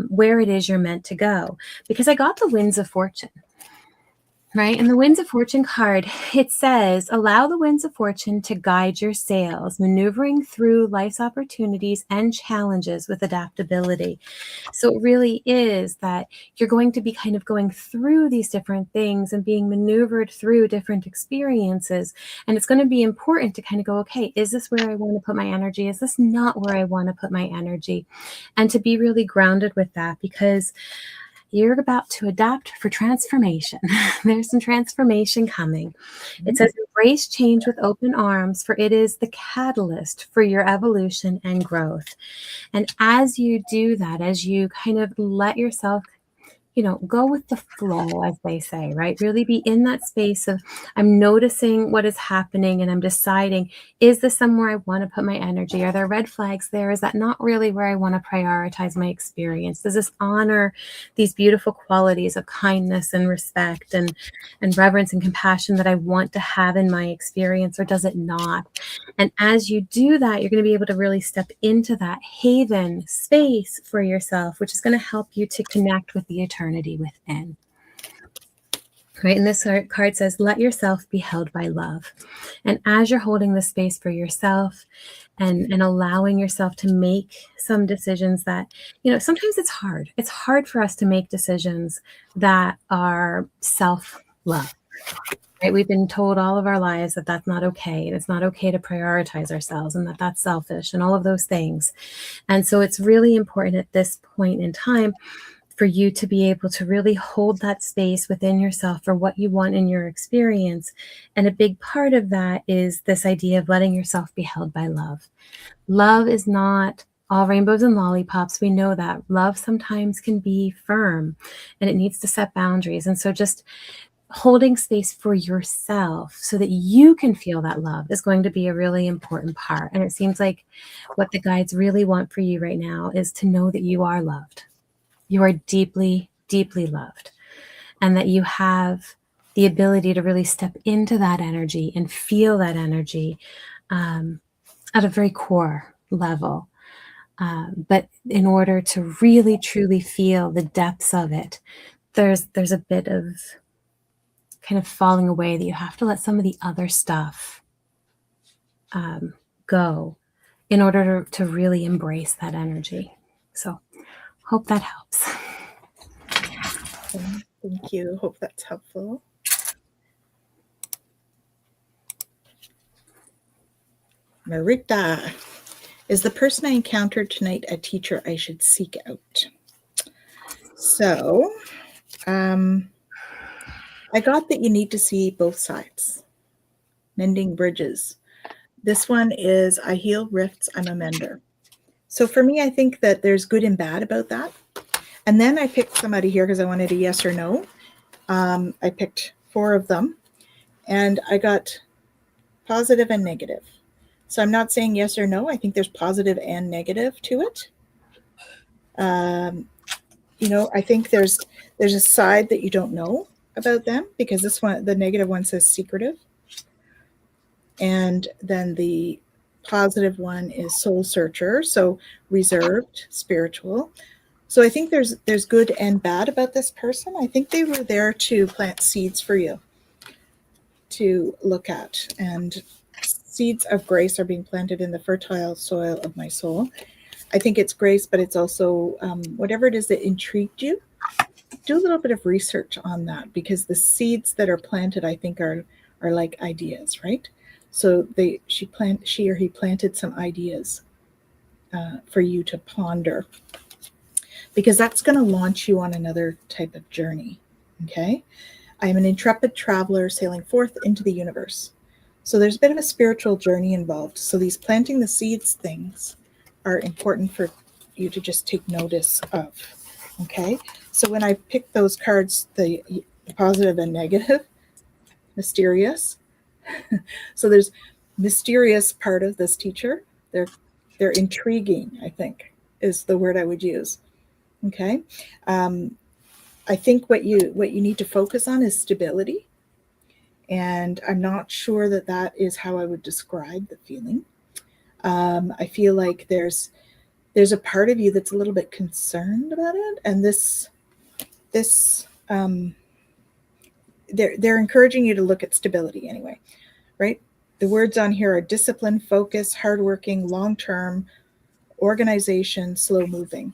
where it is you're meant to go. Because I got the Winds of Fortune. Right? And the Winds of Fortune card, it says, allow the winds of fortune to guide your sails, maneuvering through life's opportunities and challenges with adaptability. So it really is that you're going to be kind of going through these different things and being maneuvered through different experiences. And it's going to be important to kind of go, okay, is this where I want to put my energy? Is this not where I want to put my energy? And to be really grounded with that, because you're about to adapt for transformation. There's some transformation coming. It says, embrace change with open arms, for it is the catalyst for your evolution and growth. And as you do that, as you kind of let yourself, go with the flow, as they say, right? Really be in that space of, I'm noticing what is happening and I'm deciding, is this somewhere I want to put my energy? Are there red flags there? Is that not really where I want to prioritize my experience? Does this honor these beautiful qualities of kindness and respect and reverence and compassion that I want to have in my experience, or does it not? And as you do that, you're going to be able to really step into that haven space for yourself, which is going to help you to connect with the eternity within. right? And this card says, let yourself be held by love. And as you're holding the space for yourself and allowing yourself to make some decisions that, sometimes it's hard. It's hard for us to make decisions that are self-love. Right? We've been told all of our lives that that's not okay. And it's not okay to prioritize ourselves and that that's selfish and all of those things. And so it's really important at this point in time for you to be able to really hold that space within yourself for what you want in your experience. And a big part of that is this idea of letting yourself be held by love. Love is not all rainbows and lollipops. We know that. Love sometimes can be firm and it needs to set boundaries. And so just holding space for yourself so that you can feel that love is going to be a really important part. And it seems like what the guides really want for you right now is to know that you are loved. You are deeply, deeply loved, and that you have the ability to really step into that energy and feel that energy at a very core level. But in order to really, truly feel the depths of it, there's a bit of kind of falling away that you have to let some of the other stuff go in order to really embrace that energy. So hope that helps. Thank you. Hope that's helpful. Marita, is the person I encountered tonight a teacher I should seek out? So, I got that you need to see both sides. Mending bridges. This one is I heal rifts, I'm a mender. So for me, I think that there's good and bad about that. And then I picked somebody here because I wanted a yes or no. I picked 4 of them and I got positive and negative. So I'm not saying yes or no. I think there's positive and negative to it. I think there's a side that you don't know about them because this one, the negative one says secretive. And then the positive one is soul searcher, so reserved, spiritual. So I think there's good and bad about this person. I think they were there to plant seeds for you to look at, and seeds of grace are being planted in the fertile soil of my soul. I think it's grace, but it's also whatever it is that intrigued you. Do a little bit of research on that because the seeds that are planted, I think, are like ideas, right? So she or he planted some ideas for you to ponder, because that's going to launch you on another type of journey. Okay, I am an intrepid traveler sailing forth into the universe. So there's a bit of a spiritual journey involved. So these planting the seeds things are important for you to just take notice of. Okay, so when I picked those cards, the positive and negative, mysterious. So there's mysterious part of this teacher. They're intriguing, I think, is the word I would use. Okay. I think what you need to focus on is stability. And I'm not sure that is how I would describe the feeling. I feel like there's a part of you that's a little bit concerned about it. And they're encouraging you to look at stability anyway, right? The words on here are discipline, focus, hardworking, long-term, organization, slow moving.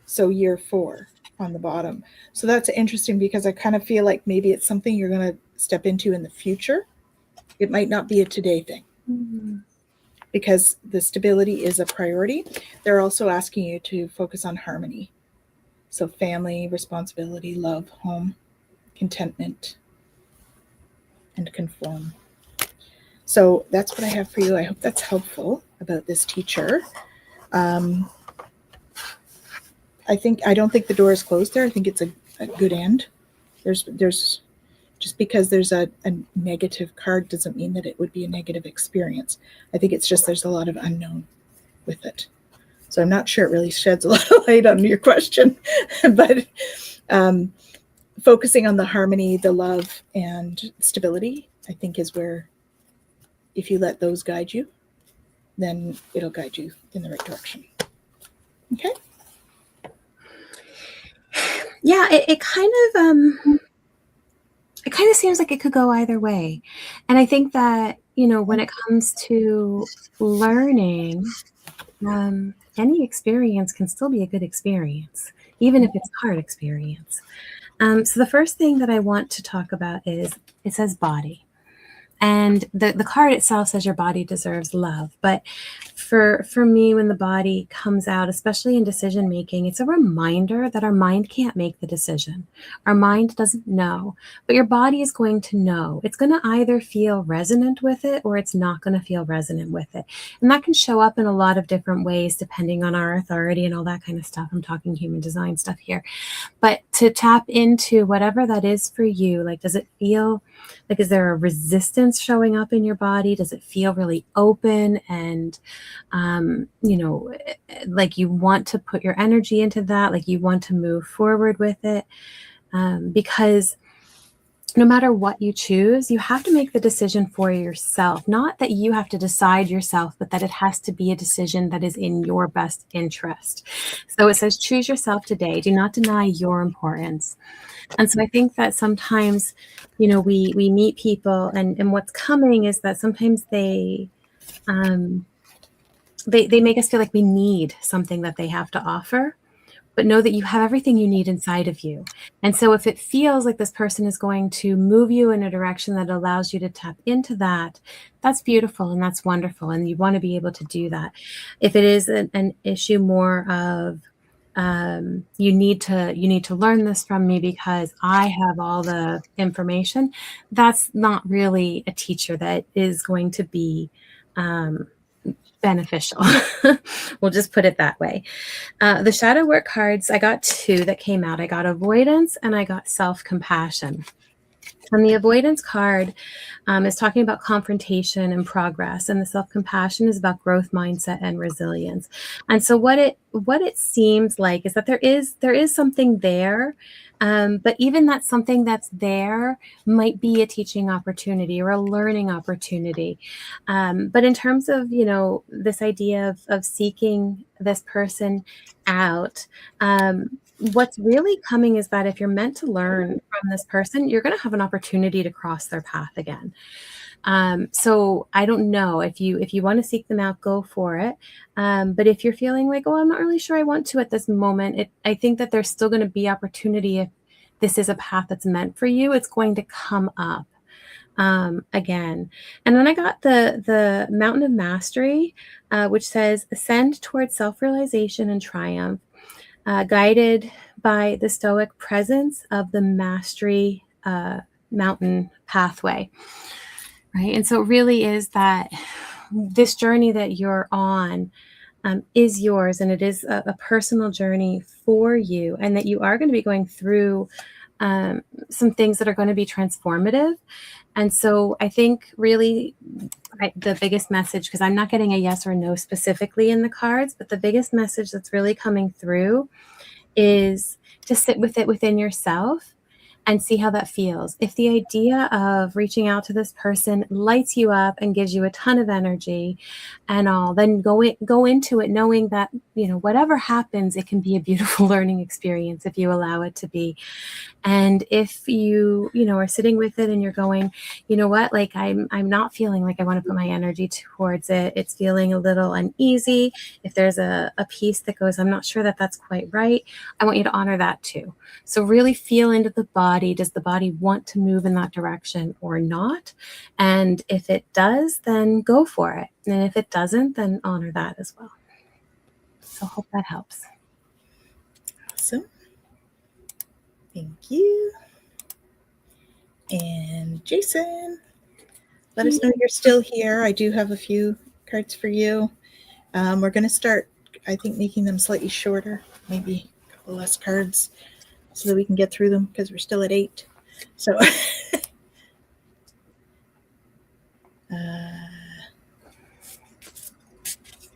So year 4 on the bottom. So that's interesting because I kind of feel like maybe it's something you're going to step into in the future. It might not be a today thing. Mm-hmm. Because the stability is a priority. They're also asking you to focus on harmony. So family, responsibility, love, home, contentment, and conform. So that's what I have for you. I hope that's helpful about this teacher. I don't think the door is closed there. I think it's a good end. There's just because there's a negative card doesn't mean that it would be a negative experience. I think it's just there's a lot of unknown with it. So I'm not sure it really sheds a lot of light on your question, but focusing on the harmony, the love, and stability, I think is where, if you let those guide you, then it'll guide you in the right direction. Okay. Yeah, it kind of, it kind of seems like it could go either way. And I think that, when it comes to learning, any experience can still be a good experience, even if it's a hard experience. So the first thing that I want to talk about is, it says body. And the card itself says your body deserves love. But for me, when the body comes out, especially in decision making, it's a reminder that our mind can't make the decision. Our mind doesn't know, but your body is going to know. It's going to either feel resonant with it or it's not going to feel resonant with it. And that can show up in a lot of different ways, depending on our authority and all that kind of stuff. I'm talking human design stuff here. But to tap into whatever that is for you, like, does it feel like, is there a resistance showing up in your body? Does it feel really open and, like you want to put your energy into that, like you want to move forward with it? Because no matter what you choose, you have to make the decision for yourself. Not that you have to decide yourself, but that it has to be a decision that is in your best interest. So it says, choose yourself today. Do not deny your importance. And so I think that sometimes, we meet people, and what's coming is that sometimes they make us feel like we need something that they have to offer, but know that you have everything you need inside of you. And so if it feels like this person is going to move you in a direction that allows you to tap into that, that's beautiful and that's wonderful. And you want to be able to do that. If it is an issue more of, you need to learn this from me because I have all the information, that's not really a teacher that is going to be beneficial. We'll just put it that way. The shadow work cards, I got 2 that came out. I got avoidance and I got self-compassion. And the avoidance card is talking about confrontation and progress, and the self-compassion is about growth mindset and resilience. And so what it seems like is that there is something there, but even that something that's there might be a teaching opportunity or a learning opportunity. But in terms of this idea of seeking this person out, what's really coming is that if you're meant to learn from this person, you're going to have an opportunity to cross their path again. So I don't know if you want to seek them out, go for it. But if you're feeling like, oh, I'm not really sure I want to at this moment, I think that there's still going to be opportunity. If this is a path that's meant for you, it's going to come up again. And then I got the Mountain of Mastery, which says ascend towards self-realization and triumph. Guided by the stoic presence of the mastery mountain pathway, right? And so it really is that this journey that you're on is yours, and it is a personal journey for you, and that you are going to be going through some things that are going to be transformative. And so I think really the biggest message, because I'm not getting a yes or no specifically in the cards, but the biggest message that's really coming through is to sit with it within yourself and see how that feels. If the idea of reaching out to this person lights you up and gives you a ton of energy and all, then go into it knowing that, whatever happens, it can be a beautiful learning experience if you allow it to be. And if you are sitting with it and you're going, you know what, like I'm not feeling like I want to put my energy towards it. It's feeling a little uneasy. If there's a piece that goes, I'm not sure that that's quite right, I want you to honor that too. So really feel into the body. Does the body want to move in that direction or not? And if it does, then go for it. And if it doesn't, then honor that as well. So hope that helps. Awesome. Thank you. And Jason, let us know you're still here. I do have a few cards for you. We're going to start, I think, making them slightly shorter, maybe a couple less cards so that we can get through them because we're still at 8. So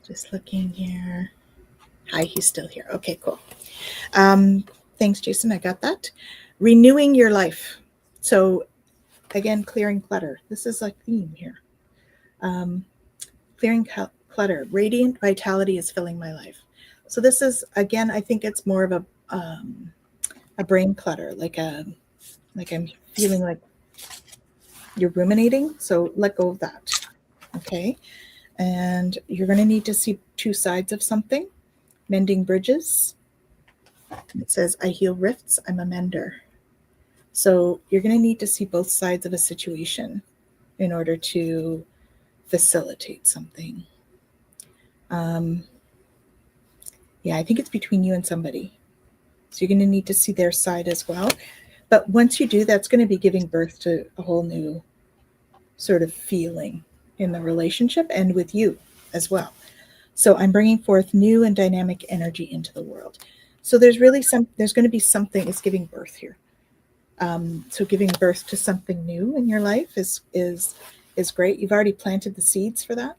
just looking here. Hi, he's still here. Okay, cool. Thanks, Jason. I got that. Renewing your life. So again, clearing clutter. This is a theme here. Clearing clutter. Radiant vitality is filling my life. So this is, again, I think it's more of a brain clutter, like I'm feeling like You're ruminating, so let go of that. Okay. And you're going to need to see two sides of something. Mending bridges. It says, I heal rifts, I'm a mender. So you're going to need to see both sides of a situation in order to facilitate something. Yeah, I think it's between you and somebody. So you're going to need to see their side as well. But once you do, that's going to be giving birth to a whole new sort of feeling in the relationship and with you as well. So I'm bringing forth new and dynamic energy into the world. So there's going to be something, it's giving birth here. So giving birth to something new in your life is great. You've already planted the seeds for that.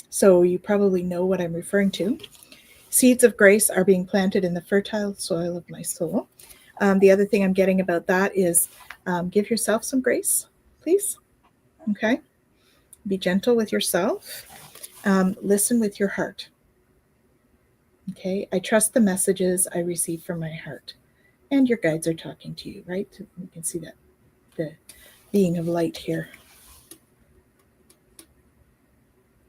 So you probably know what I'm referring to. Seeds of grace are being planted in the fertile soil of my soul. The other thing I'm getting about that is give yourself some grace, please. Okay. Be gentle with yourself. Listen with your heart. Okay. I trust the messages I receive from my heart. And your guides are talking to you, right? You can see that the being of light here.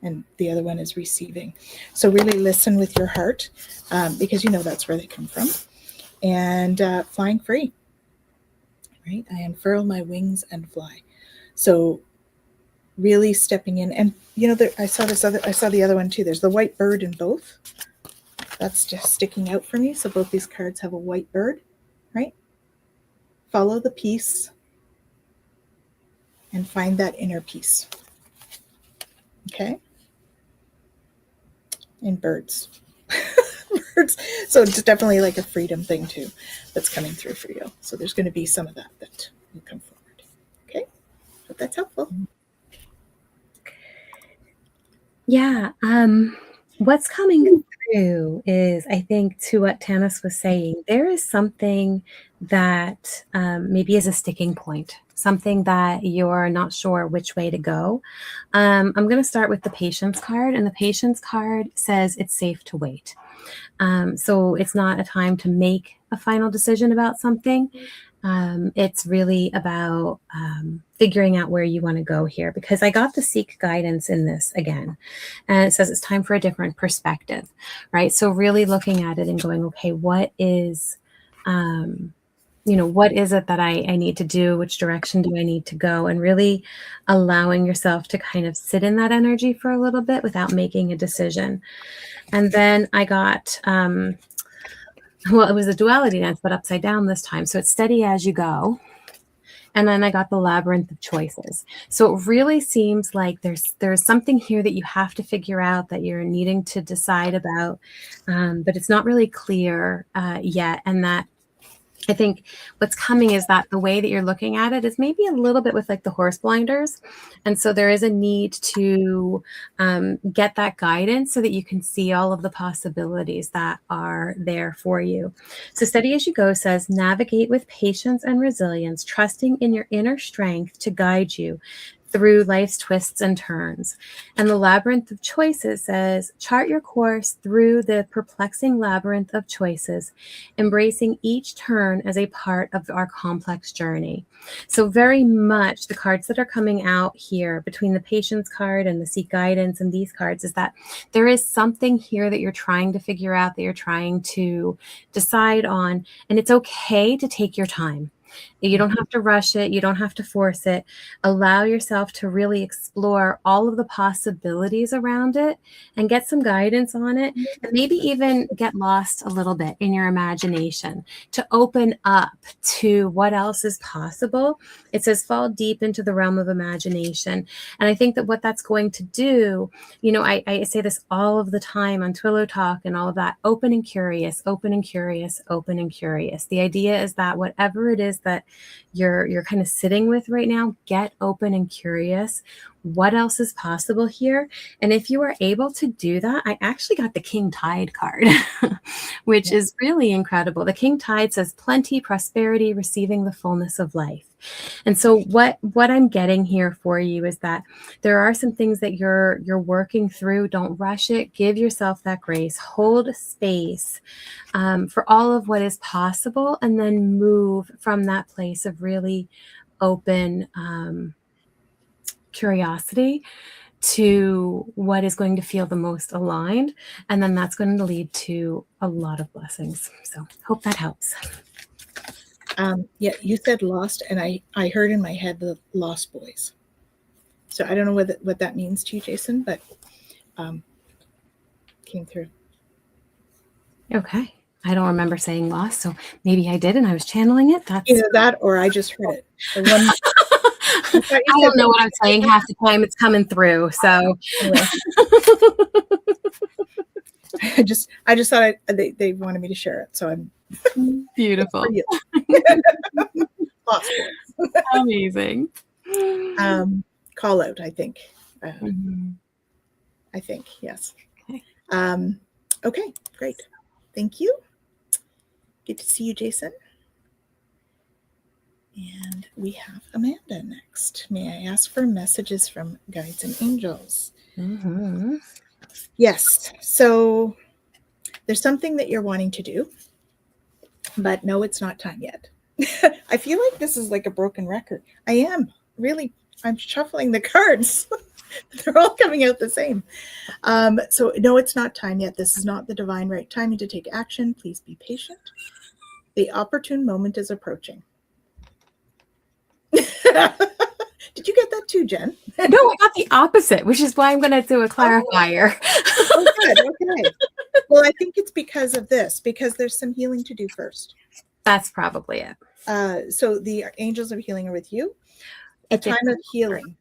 And the other one is receiving. So really listen with your heart, because you know that's where they come from. And flying free, right? I unfurl my wings and fly. So really stepping in. And you know, I saw the other one too. There's the white bird in both. That's just sticking out for me. So both these cards have a white bird, right? Follow the peace and find that inner peace. Okay? And birds. Birds. So it's definitely like a freedom thing too that's coming through for you. So there's going to be some of that will come forward. Okay? Hope that's helpful. Yeah. What's coming through is, I think, to what Tanys was saying, there is something that maybe is a sticking point, something that you're not sure which way to go. I'm going to start with the patience card, and the patience card says it's safe to wait. So it's not a time to make a final decision about something. It's really about figuring out where you want to go here, because I got the seek guidance in this again, and it says it's time for a different perspective, right? So really looking at it and going, okay, what is, what is it that I need to do? Which direction do I need to go? And really allowing yourself to kind of sit in that energy for a little bit without making a decision. And then I got, well, it was a duality dance, but upside down this time. So it's steady as you go. And then I got the labyrinth of choices. So it really seems like there's something here that you have to figure out, that you're needing to decide about, but it's not really clear yet. And that I think what's coming is that the way that you're looking at it is maybe a little bit with like the horse blinders. And so there is a need to get that guidance so that you can see all of the possibilities that are there for you. So Steady As You Go says, navigate with patience and resilience, trusting in your inner strength to guide you through life's twists and turns. And the labyrinth of choices says, chart your course through the perplexing labyrinth of choices, embracing each turn as a part of our complex journey. So very much the cards that are coming out here between the patience card and the seek guidance and these cards is that there is something here that you're trying to figure out, that you're trying to decide on, and it's okay to take your time. You don't have to rush it. You don't have to force it. Allow yourself to really explore all of the possibilities around it and get some guidance on it, and maybe even get lost a little bit in your imagination to open up to what else is possible. It says fall deep into the realm of imagination. And I think that what that's going to do, I say this all of the time on Twillo Talk and all of that, open and curious, open and curious, open and curious. The idea is that whatever it is that you're kind of sitting with right now, get open and curious. What else is possible here? And if you are able to do that, I actually got the King Tide card, which is really incredible. The King Tide says plenty, prosperity, receiving the fullness of life. And so what I'm getting here for you is that there are some things that you're working through. Don't rush it. Give yourself that grace. Hold space for all of what is possible, and then move from that place of really open curiosity to what is going to feel the most aligned. And then that's going to lead to a lot of blessings. So hope that helps. Yeah, you said lost, and I heard in my head the Lost Boys. So I don't know what that means to you, Jason, but came through. Okay. I don't remember saying lost, so maybe I did and I was channeling it. That's either that or I just heard it. The one, I don't know what I'm saying half the time. It's coming through. So anyway. I just thought they wanted me to share it, so I'm beautiful. Lost Boys. Amazing. Call out, I think. I think, yes. Okay. Okay, great. Thank you. Good to see you, Jason. And we have Amanda next. May I ask for messages from guides and angels? Yes. So there's something that you're wanting to do, but no, it's not time yet. I feel like this is like a broken record. I am really, I'm shuffling the cards. They're all coming out the same. So no, it's not time yet. This is not the divine right timing to take action. Please be patient. The opportune moment is approaching. Did you get that too, Jen? No, I got the opposite, which is why I'm going to do a clarifier. Oh, good. Okay. Well, I think it's because of this, because there's some healing to do first. That's probably it. So the angels of healing are with you. A time of healing.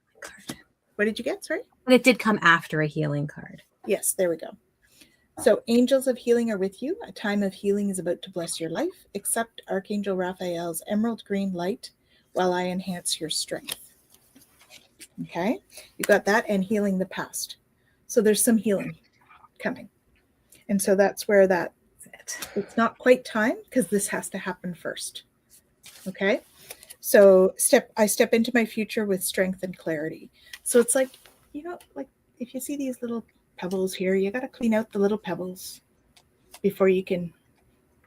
What did you get? Sorry? But it did come after a healing card. Yes, there we go. So angels of healing are with you. A time of healing is about to bless your life. Accept Archangel Raphael's emerald green light while I enhance your strength. Okay, you got that, and healing the past. So there's some healing coming. And so that's where it's not quite time, because this has to happen first. Okay, so I step into my future with strength and clarity. So it's like, like if you see these little pebbles here, you got to clean out the little pebbles before you can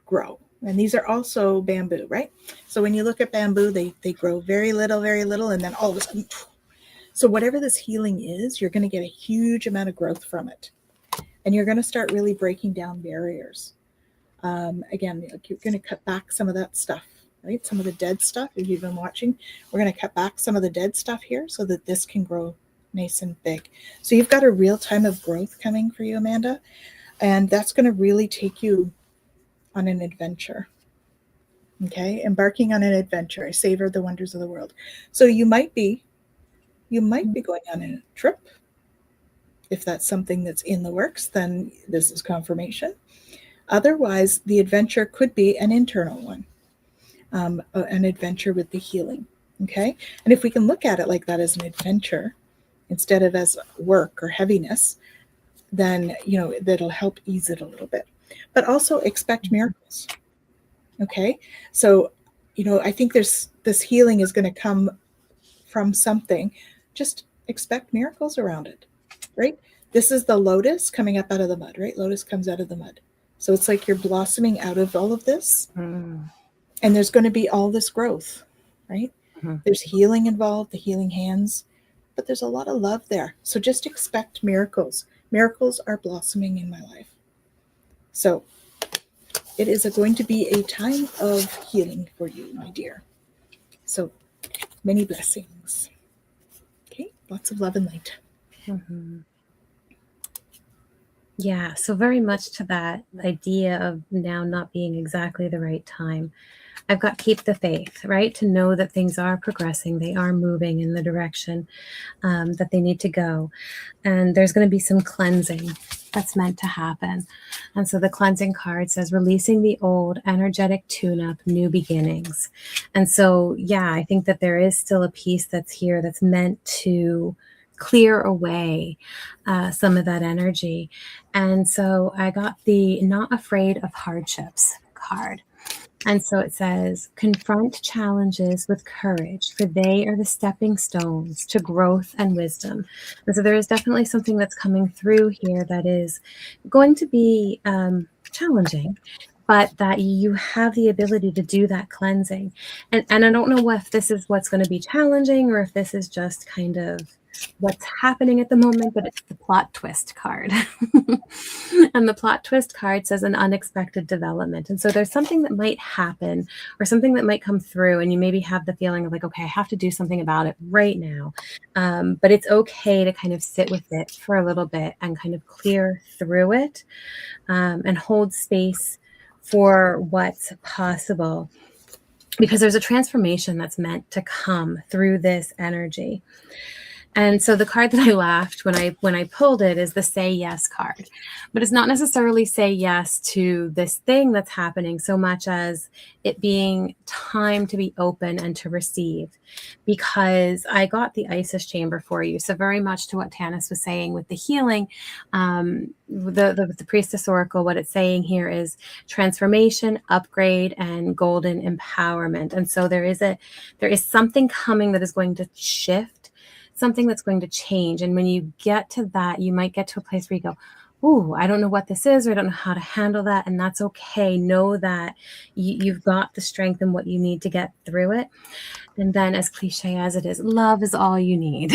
grow. And these are also bamboo, right? So when you look at bamboo, they grow very little, and then all of a sudden, so whatever this healing is, you're going to get a huge amount of growth from it. And you're going to start really breaking down barriers. Again, you're going to cut back some of that stuff, right? Some of the dead stuff. If you've been watching, we're going to cut back some of the dead stuff here so that this can grow nice and big. So you've got a real time of growth coming for you, Amanda. And that's going to really take you on an adventure. Okay, embarking on an adventure. I savor the wonders of the world. So you might be going on a trip. If that's something that's in the works, then this is confirmation. Otherwise, the adventure could be an internal one, an adventure with the healing. Okay, and if we can look at it like that as an adventure instead of as work or heaviness, then that'll help ease it a little bit. But also expect miracles. Okay, so I think this healing is going to come from something. Just expect miracles around it, right? This is the lotus coming up out of the mud, right? Lotus comes out of the mud. So it's like you're blossoming out of all of this. And there's going to be all this growth, right? There's healing involved, the healing hands, but there's a lot of love there. So just expect miracles. Miracles are blossoming in my life. So it is going to be a time of healing for you, my dear. So many blessings. Okay, lots of love and light. Yeah, so very much to that idea of now not being exactly the right time. I've got keep the faith, right? To know that things are progressing, they are moving in the direction that they need to go. And there's going to be some cleansing that's meant to happen. And so the cleansing card says, releasing the old, energetic tune-up, new beginnings. And so, yeah, I think that there is still a piece that's here that's meant to clear away some of that energy. And so I got the Not Afraid of Hardships card. And so it says, confront challenges with courage, for they are the stepping stones to growth and wisdom. And so there is definitely something that's coming through here that is going to be challenging, but that you have the ability to do that cleansing. And I don't know if this is what's going to be challenging or if this is just kind of what's happening at the moment, but it's the plot twist card. And the plot twist card says an unexpected development. And so there's something that might happen or something that might come through, and you maybe have the feeling of like, okay, I have to do something about it right now. But it's okay to kind of sit with it for a little bit and kind of clear through it, and hold space for what's possible, because there's a transformation that's meant to come through this energy. And so the card that I laughed when I pulled it is the say yes card. But it's not necessarily say yes to this thing that's happening so much as it being time to be open and to receive. Because I got the Isis chamber for you. So very much to what Tanys was saying with the healing, the Priestess Oracle, what it's saying here is transformation, upgrade, and golden empowerment. And so there is something coming that is going to shift, something that's going to change. And when you get to that, you might get to a place where you go, ooh, I don't know what this is, or I don't know how to handle that. And that's okay. Know that you've got the strength and what you need to get through it. And then, as cliche as it is, love is all you need.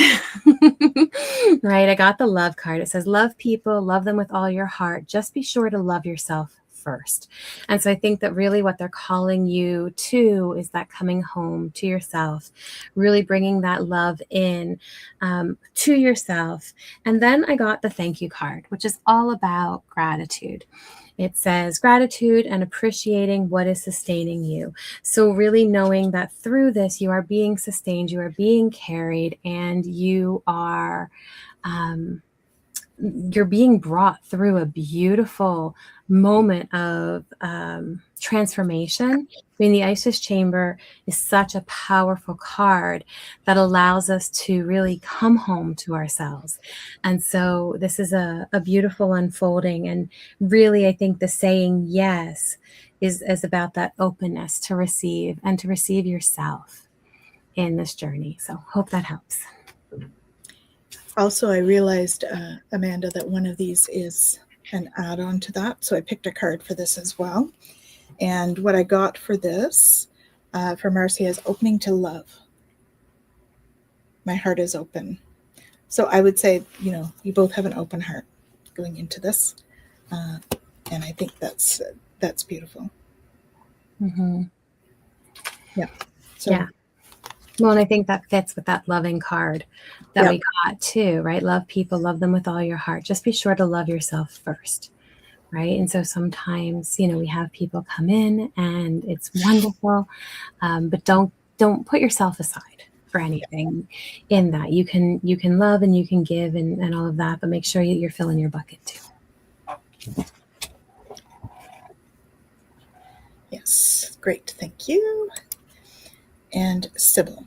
Right? I got the love card. It says, love people, love them with all your heart. Just be sure to love yourself first. And so I think that really what they're calling you to is that coming home to yourself, really bringing that love in, to yourself. And then I got the thank you card, which is all about gratitude. It says gratitude and appreciating what is sustaining you. So really knowing that through this, you are being sustained, you are being carried, and you're being brought through a beautiful moment of transformation. I mean, the Isis chamber is such a powerful card that allows us to really come home to ourselves. And so this is a beautiful unfolding. And really, I think the saying yes is about that openness to receive and to receive yourself in this journey. So hope that helps. Also, I realized, Amanda, that one of these is an add-on to that. So I picked a card for this as well. And what I got for this, for Marcia, is opening to love. My heart is open. So I would say, you both have an open heart going into this. And I think that's beautiful. Mm-hmm. Yeah. So, yeah. Well, and I think that fits with that loving card that we got too, right? Love people, love them with all your heart. Just be sure to love yourself first, right? And so sometimes, we have people come in and it's wonderful, but don't put yourself aside for anything in that. You can love and you can give and all of that, but make sure you're filling your bucket too. Yes, great, thank you. And Sybil,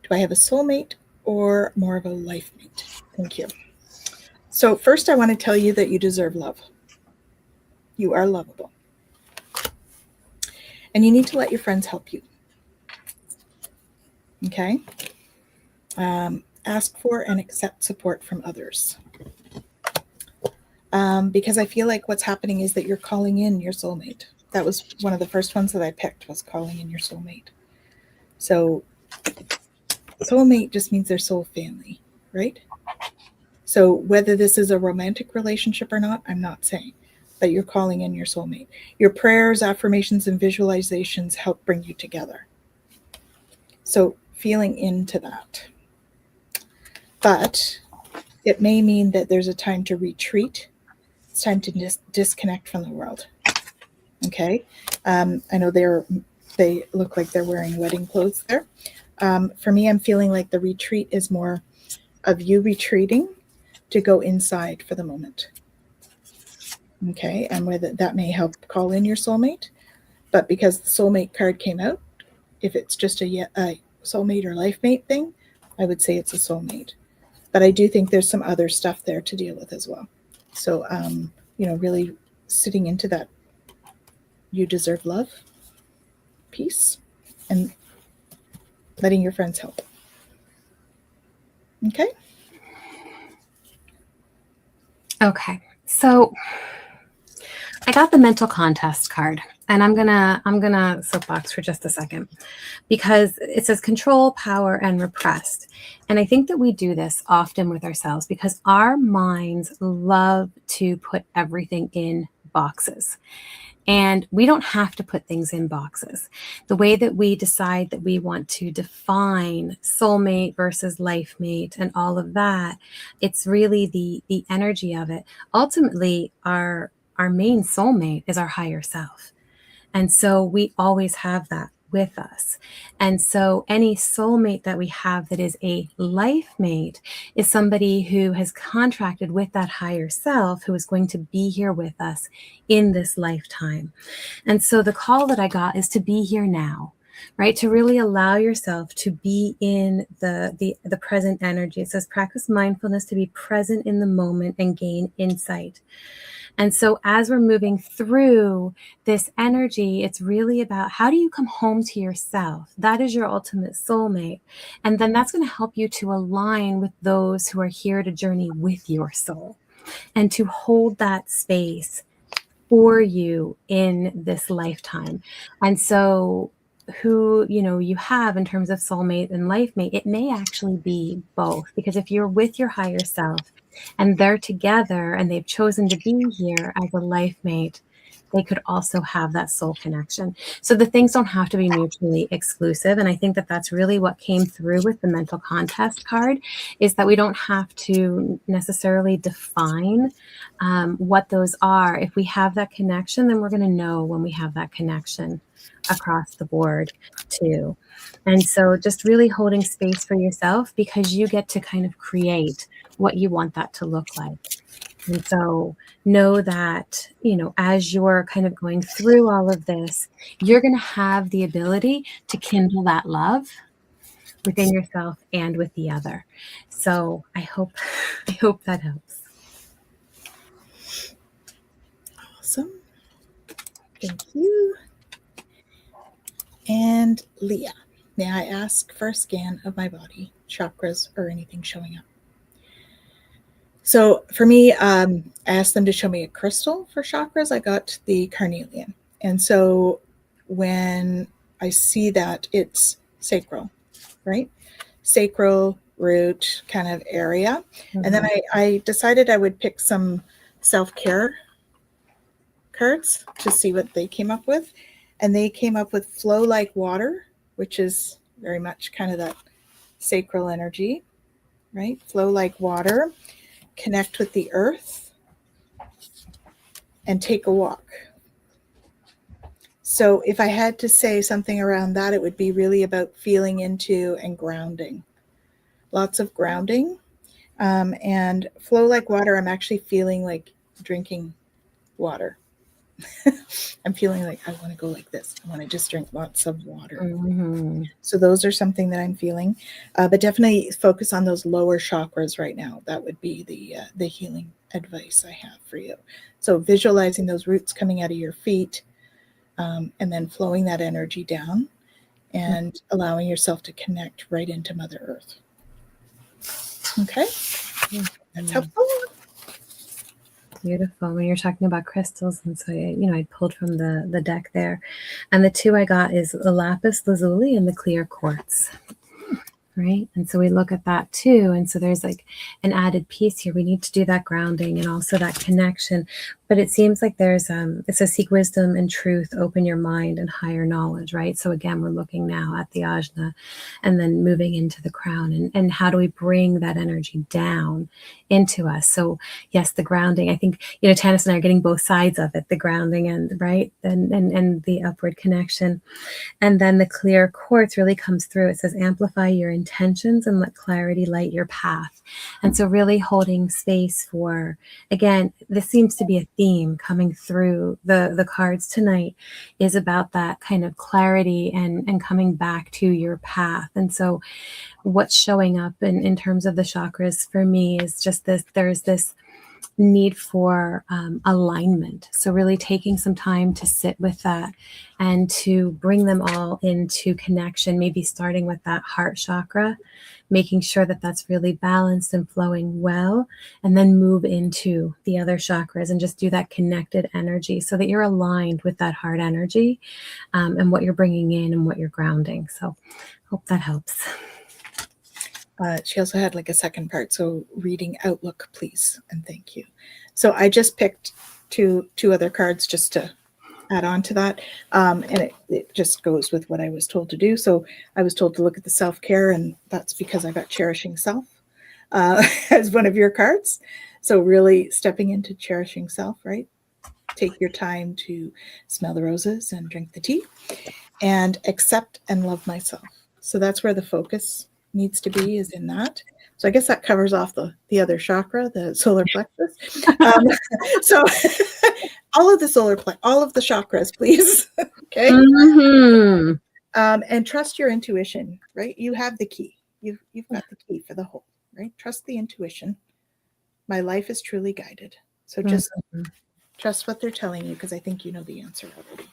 do I have a soulmate or more of a life mate? Thank you. So first I want to tell you that you deserve love. You are lovable. And you need to let your friends help you. Okay? Ask for and accept support from others. Because I feel like what's happening is that you're calling in your soulmate. That was one of the first ones that I picked, was calling in your soulmate. So soulmate just means their soul family, right? So whether this is a romantic relationship or not, I'm not saying, but you're calling in your soulmate. Your prayers, affirmations, and visualizations help bring you together. So feeling into that. But it may mean that there's a time to retreat. It's time to disconnect from the world. Okay? I know they look like they're wearing wedding clothes there. For me, I'm feeling like the retreat is more of you retreating to go inside for the moment. Okay? And whether that may help call in your soulmate. But because the soulmate card came out, if it's just a soulmate or life mate thing, I would say it's a soulmate. But I do think there's some other stuff there to deal with as well. So, really sitting into that you deserve love, peace, and letting your friends help. Okay? Okay. So I got the mental contest card, and I'm gonna soapbox for just a second, because it says control, power, and repressed. And I think that we do this often with ourselves because our minds love to put everything in boxes. And we don't have to put things in boxes. The way that we decide that we want to define soulmate versus life mate and all of that, it's really the energy of it. Ultimately, our main soulmate is our higher self. And so we always have that with us. And so any soulmate that we have that is a life mate is somebody who has contracted with that higher self, who is going to be here with us in this lifetime. And so the call that I got is to be here now, right? To really allow yourself to be in the present energy. It says practice mindfulness to be present in the moment and gain insight. And so as we're moving through this energy, it's really about how do you come home to yourself? That is your ultimate soulmate. And then that's going to help you to align with those who are here to journey with your soul and to hold that space for you in this lifetime. And so who you have in terms of soulmate and life mate, it may actually be both, because if you're with your higher self and they're together and they've chosen to be here as a life mate, they could also have that soul connection. So the things don't have to be mutually exclusive. And I think that that's really what came through with the mental contest card, is that we don't have to necessarily define what those are. If we have that connection, then we're going to know when we have that connection across the board too. And so just really holding space for yourself, because you get to kind of create what you want that to look like. And so know that, as you're kind of going through all of this, you're going to have the ability to kindle that love within yourself and with the other. So I hope that helps. Awesome. Thank you. And Leah, may I ask for a scan of my body, chakras, or anything showing up? So for me, I asked them to show me a crystal for chakras. I got the carnelian. And so when I see that, it's sacral, right? Sacral, root kind of area. Mm-hmm. And then I decided I would pick some self-care cards to see what they came up with. And they came up with flow like water, which is very much kind of that sacral energy, right? Flow like water, connect with the earth, and take a walk. So if I had to say something around that, it would be really about feeling into and grounding. Lots of grounding. And flow like water, I'm actually feeling like drinking water. I'm feeling like I want to go like this. I want to just drink lots of water. Mm-hmm. So those are something that I'm feeling. But definitely focus on those lower chakras right now. That would be the healing advice I have for you. So visualizing those roots coming out of your feet, and then flowing that energy down and allowing yourself to connect right into Mother Earth. Okay? That's helpful. Beautiful. When you're talking about crystals, and so I pulled from the deck there, and the two I got is the lapis lazuli and the clear quartz. Right. And so we look at that too. And so there's like an added piece here. We need to do that grounding and also that connection. But it seems like there's it says seek wisdom and truth, open your mind and higher knowledge. Right. So again, we're looking now at the ajna and then moving into the crown, and how do we bring that energy down into us? So yes, the grounding, I think, Tanys and I are getting both sides of it, the grounding and and the upward connection. And then the clear quartz really comes through. It says amplify your intentions and let clarity light your path. And so really holding space for, again, this seems to be a theme coming through the cards tonight, is about that kind of clarity and coming back to your path. And so what's showing up in terms of the chakras for me is just this, there's this need for alignment. So really taking some time to sit with that and to bring them all into connection, maybe starting with that heart chakra, making sure that that's really balanced and flowing well, and then move into the other chakras and just do that connected energy so that you're aligned with that heart energy and what you're bringing in and what you're grounding. So hope that helps. She also had like a second part. So reading outlook, please, and thank you. So I just picked two other cards just to add on to that. And it just goes with what I was told to do. So I was told to look at the self-care, and that's because I got cherishing self as one of your cards. So really stepping into cherishing self, right? Take your time to smell the roses and drink the tea and accept and love myself. So that's where the focus needs to be, is in that. So I guess that covers off the other chakra, the solar plexus. So all of the chakras, please. Okay. Mm-hmm. And trust your intuition, right? You have the key. You've got the key for the whole, right? Trust the intuition. My life is truly guided. So just trust what they're telling you, because I think you know the answer already.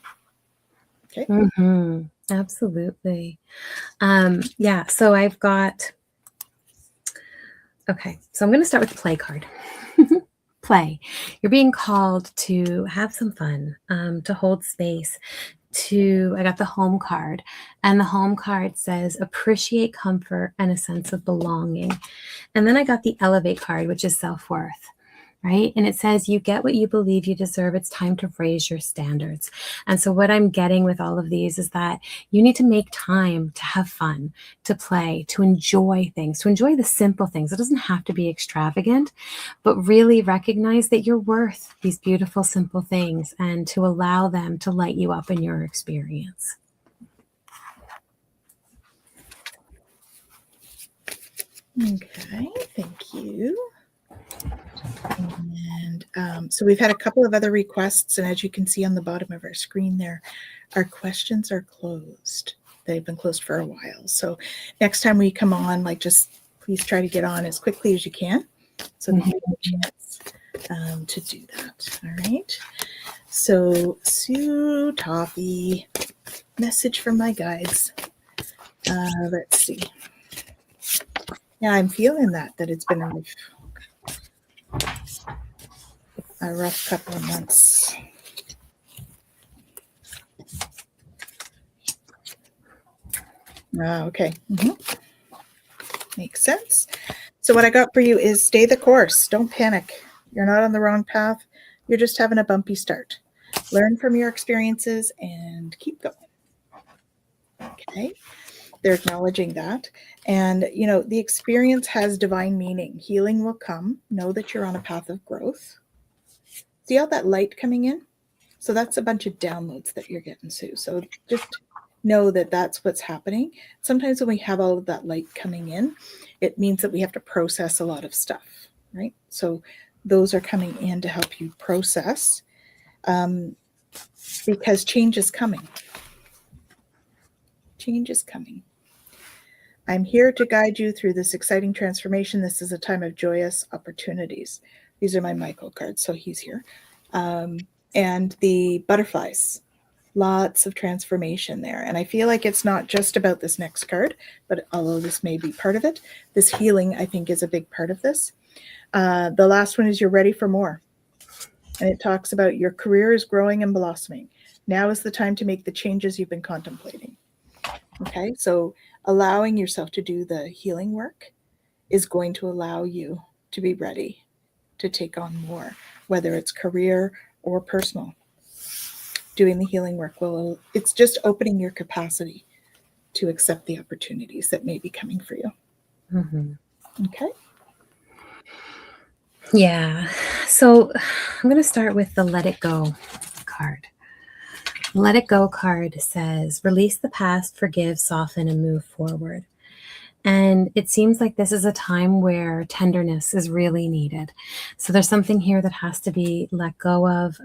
Okay. Mm-hmm. Absolutely. Yeah. So I've got. Okay. So I'm going to start with the play card. Play. You're being called to have some fun, to hold space. I got the home card, and the home card says appreciate comfort and a sense of belonging. And then I got the elevate card, which is self-worth, right? And it says you get what you believe you deserve. It's time to raise your standards. And so what I'm getting with all of these is that you need to make time to have fun, to play, to enjoy things, to enjoy the simple things. It doesn't have to be extravagant, but really recognize that you're worth these beautiful, simple things and to allow them to light you up in your experience. Okay, thank you. And so we've had a couple of other requests, and as you can see on the bottom of our screen there, our questions are closed. They've been closed for a while. So next time we come on, like, just please try to get on as quickly as you can so that you have a chance to do that. All right. So Sue Toffee, message from my guides. Let's see. Yeah, I'm feeling that it's been a rough couple of months. Okay. Makes sense. So what I got for you is stay the course. Don't panic. You're not on the wrong path. You're just having a bumpy start. Learn from your experiences and keep going. Okay. They're acknowledging that. And, you know, the experience has divine meaning. Healing will come. Know that you're on a path of growth. See all that light coming in? So that's a bunch of downloads that you're getting, Sue. So just know that that's what's happening. Sometimes when we have all of that light coming in, it means that we have to process a lot of stuff, right? So those are coming in to help you process, because change is coming. Change is coming. I'm here to guide you through this exciting transformation. This is a time of joyous opportunities. These are my Michael cards, so he's here. And the butterflies, lots of transformation there. And I feel like it's not just about this next card, but although this may be part of it, this healing, I think, is a big part of this. The last one is you're ready for more. And it talks about your career is growing and blossoming. Now is the time to make the changes you've been contemplating. Okay, so allowing yourself to do the healing work is going to allow you to be ready to take on more, whether it's career or personal. Doing the healing work it's just opening your capacity to accept the opportunities that may be coming for you. Okay. Yeah. So I'm going to start with the Let It Go card. Let It Go card says, release the past, forgive, soften, and move forward. And it seems like this is a time where tenderness is really needed. So there's something here that has to be let go of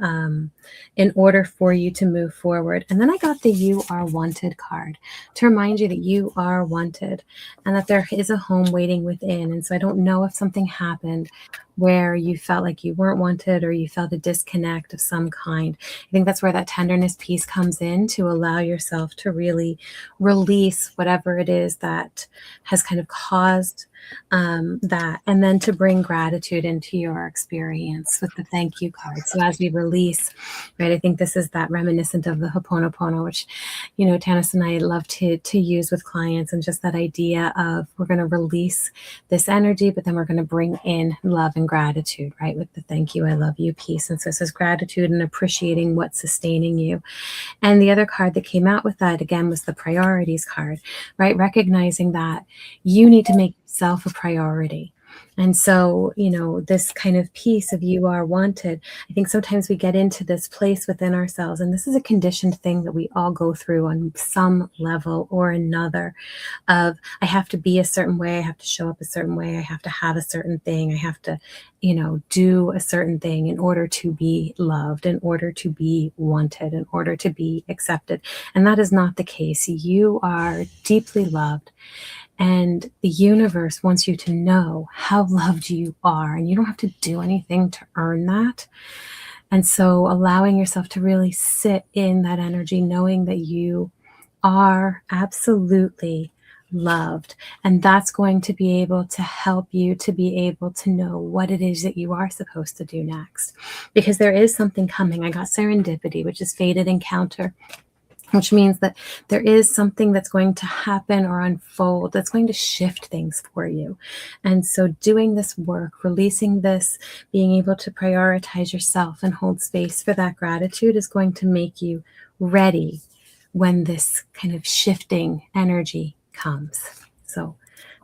in order for you to move forward. And then I got the You Are Wanted card to remind you that you are wanted and that there is a home waiting within. And so I don't know if something happened where you felt like you weren't wanted or you felt a disconnect of some kind. I think that's where that tenderness piece comes in, to allow yourself to really release whatever it is that has kind of caused that, and then to bring gratitude into your experience with the thank you card. So as we release, right, I think this is that reminiscent of the Ho'oponopono, which, you know, Tanys and I love to use with clients, and just that idea of we're going to release this energy, but then we're going to bring in love and gratitude, right, with the thank you, I love you piece. And so it says gratitude and appreciating what's sustaining you. And the other card that came out with that, again, was the priorities card, right? Recognizing that you need to make yourself a priority. And so, you know, this kind of piece of you are wanted, I think sometimes we get into this place within ourselves, and this is a conditioned thing that we all go through on some level or another, of I have to be a certain way, I have to show up a certain way, I have to have a certain thing, I have to, you know, do a certain thing in order to be loved, in order to be wanted, in order to be accepted. And that is not the case. You are deeply loved. And the universe wants you to know how loved you are, and you don't have to do anything to earn that. And so allowing yourself to really sit in that energy, knowing that you are absolutely loved. And that's going to be able to help you to be able to know what it is that you are supposed to do next. Because there is something coming. I got serendipity, which is fated encounter, which means that there is something that's going to happen or unfold that's going to shift things for you. And so doing this work, releasing this, being able to prioritize yourself and hold space for that gratitude is going to make you ready when this kind of shifting energy comes. So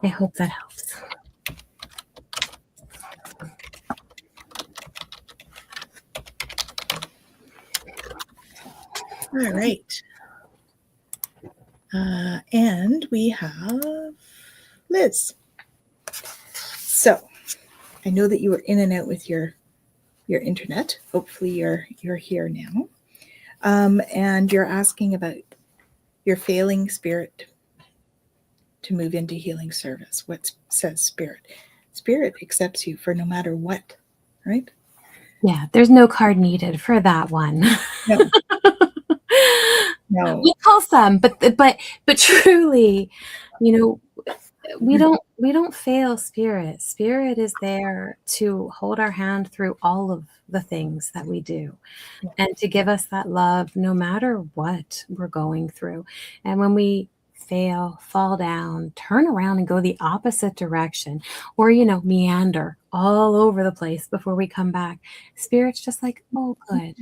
I hope that helps. All right. And we have Liz. So I know that you were in and out with your internet. Hopefully you're here now. And you're asking about your failing spirit to move into healing service. What says Spirit? Spirit accepts you for no matter what, right? Yeah, there's no card needed for that one. No. No. We call some, but truly, you know, we don't fail Spirit. Spirit is there to hold our hand through all of the things that we do, and to give us that love no matter what we're going through. And when we fail, fall down, turn around and go the opposite direction, or, you know, meander all over the place before we come back, Spirit's just like, oh, good,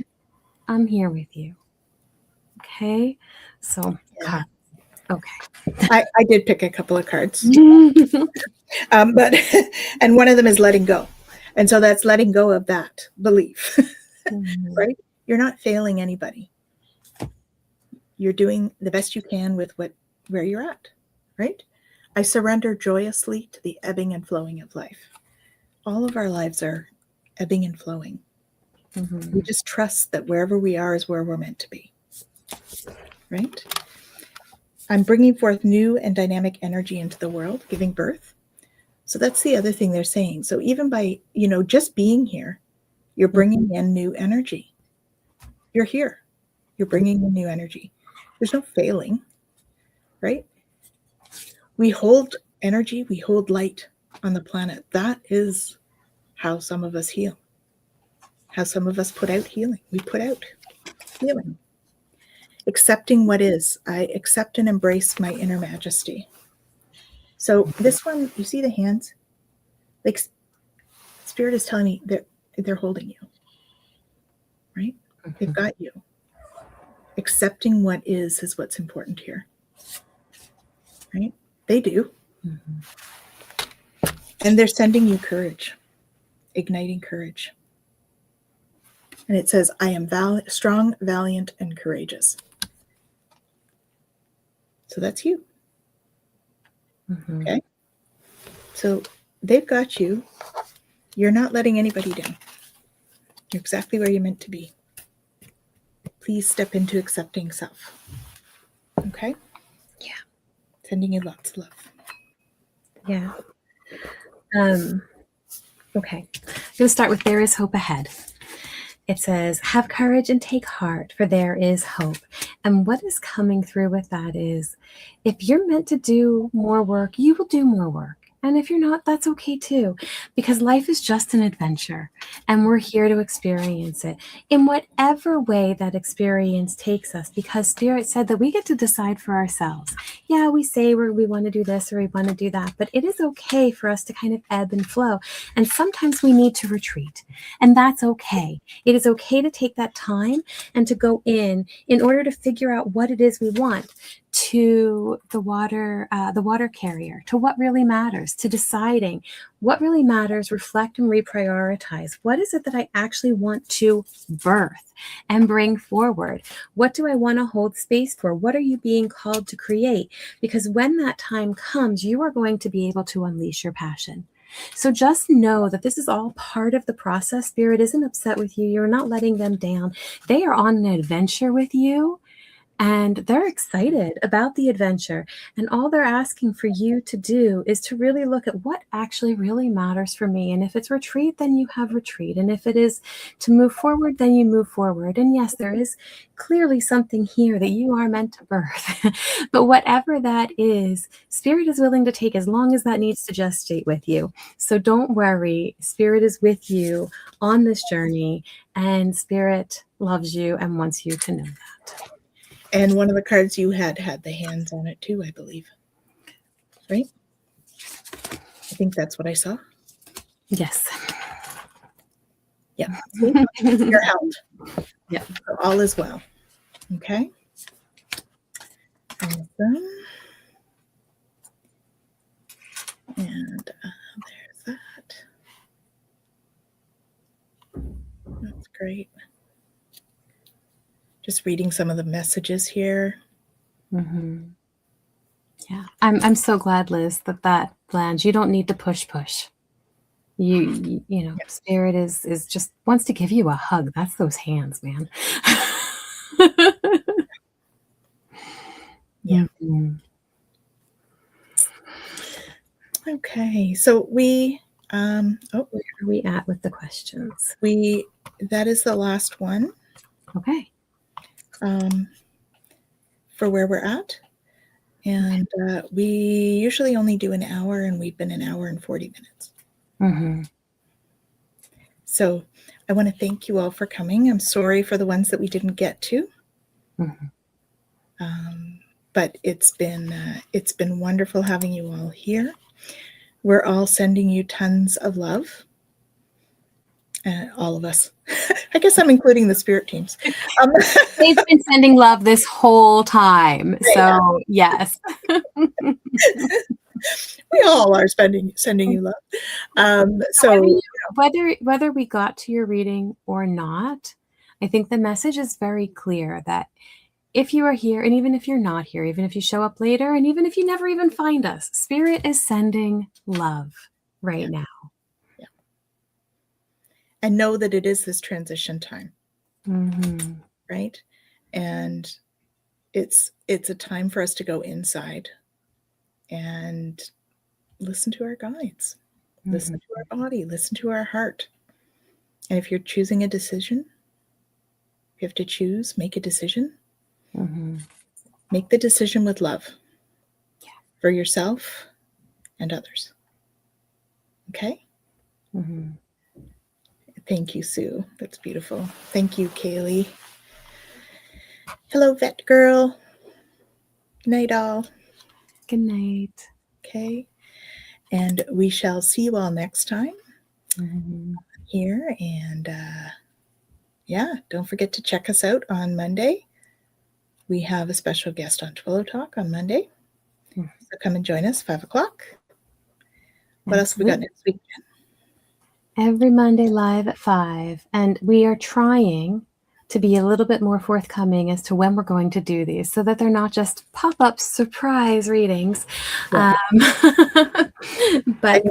I'm here with you. Okay, so Yeah. okay. I did pick a couple of cards, but and one of them is letting go, and so that's letting go of that belief, right? You're not failing anybody. You're doing the best you can with where you're at, right? I surrender joyously to the ebbing and flowing of life. All of our lives are ebbing and flowing. We just trust that wherever we are is where we're meant to be, right? I'm bringing forth new and dynamic energy into the world, giving birth. So that's the other thing they're saying. So even by, you know, just being here, you're bringing in new energy. You're here. You're bringing in new energy. There's no failing, right? We hold energy, we hold light on the planet. That is how some of us heal, how some of us put out healing. We put out healing. Accepting what is. I accept and embrace my inner majesty. So this one, you see the hands? Like Spirit is telling me they're holding you, right? They've got you. Accepting what is what's important here, right? They do. And they're sending you courage, igniting courage. And it says, I am strong, valiant, and courageous. So that's you. Okay? So they've got you. You're not letting anybody down. You're exactly where you're meant to be. Please step into accepting self. Okay? Yeah. Sending you lots of love. Yeah. Okay. going to start with there is hope ahead. It says, have courage and take heart, for there is hope. And what is coming through with that is, if you're meant to do more work, you will do more work. And if you're not, that's okay too, because life is just an adventure and we're here to experience it in whatever way that experience takes us, because Spirit said that we get to decide for ourselves. Yeah, we say we want to do this or we want to do that, but it is okay for us to kind of ebb and flow. And sometimes we need to retreat, and that's okay. It is okay to take that time and to go in order to figure out what it is we want, to the water carrier, to what really matters, to deciding what really matters, reflect and reprioritize. What is it that I actually want to birth and bring forward? What do I want to hold space for? What are you being called to create? Because when that time comes, you are going to be able to unleash your passion. So just know that this is all part of the process. Spirit isn't upset with you. You're not letting them down. They are on an adventure with you, and they're excited about the adventure. And all they're asking for you to do is to really look at what actually really matters for me. And if it's retreat, then you have retreat. And if it is to move forward, then you move forward. And yes, there is clearly something here that you are meant to birth. But whatever that is, Spirit is willing to take as long as that needs to gestate with you. So don't worry. Spirit is with you on this journey, and Spirit loves you and wants you to know that. And one of the cards you had the hands on it too, I believe. Right? I think that's what I saw. Yes. Yeah. You're held. Yeah. So all is well. Okay. Awesome. And there's that. That's great. Just reading some of the messages here. Mm-hmm. Yeah, I'm so glad, Liz, that lands. You don't need to push. You know, Spirit is just wants to give you a hug. That's those hands, man. Yeah. Mm-hmm. Okay, so we where are we at with the questions? That is the last one. Okay. For where we're at. And we usually only do an hour, and we've been an hour and 40 minutes. Mm-hmm. So I want to thank you all for coming. I'm sorry for the ones that we didn't get to. Mm-hmm. But it's been wonderful having you all here. We're all sending you tons of love. All of us. I guess I'm including the spirit teams. They've been sending love this whole time. So yes. We all are sending you love. So whether we got to your reading or not, I think the message is very clear that if you are here, and even if you're not here, even if you show up later, and even if you never even find us, Spirit is sending love right now. Yeah. And know that it is this transition time. Mm-hmm. Right? And it's a time for us to go inside and listen to our guides, listen to our body, listen to our heart. And if you're choosing a decision, you have to choose, make a decision. Mm-hmm. Make the decision with love for yourself and others. Okay? Mm-hmm. Thank you, Sue. That's beautiful. Thank you, Kaylee. Hello, Vet Girl. Good night, all. Good night. Okay. And we shall see you all next time here. And don't forget to check us out on Monday. We have a special guest on Twillo Talk on Monday. So come and join us, 5 o'clock. What else have we got next week? Every Monday live at 5. And we are trying to be a little bit more forthcoming as to when we're going to do these, so that they're not just pop-up surprise readings. Yeah. But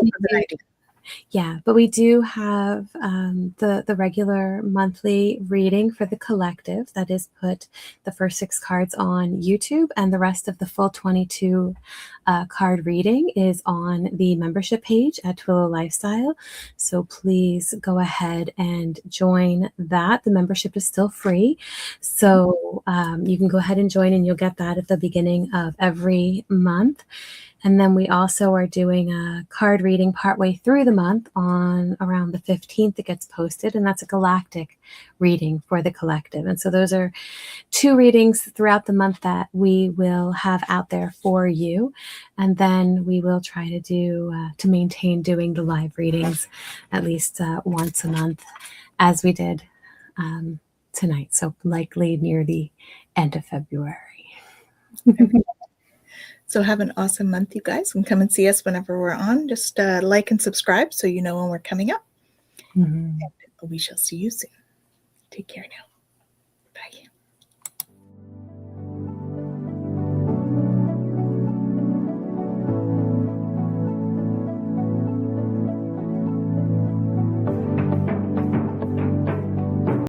Yeah, but we do have the regular monthly reading for the collective that is put the first 6 cards on YouTube, and the rest of the full 22 card reading is on the membership page at Twillo Lifestyle. So please go ahead and join that. The membership is still free. So you can go ahead and join, and you'll get that at the beginning of every month. And then we also are doing a card reading partway through the month on around the 15th. It gets posted, and that's a galactic reading for the collective. And so those are 2 readings throughout the month that we will have out there for you. And then we will try to do, to maintain doing the live readings at least once a month, as we did tonight. So likely near the end of February. So have an awesome month, you guys, and come and see us whenever we're on. Just like and subscribe so you know when we're coming up. Mm-hmm. And we shall see you soon. Take care now. Bye.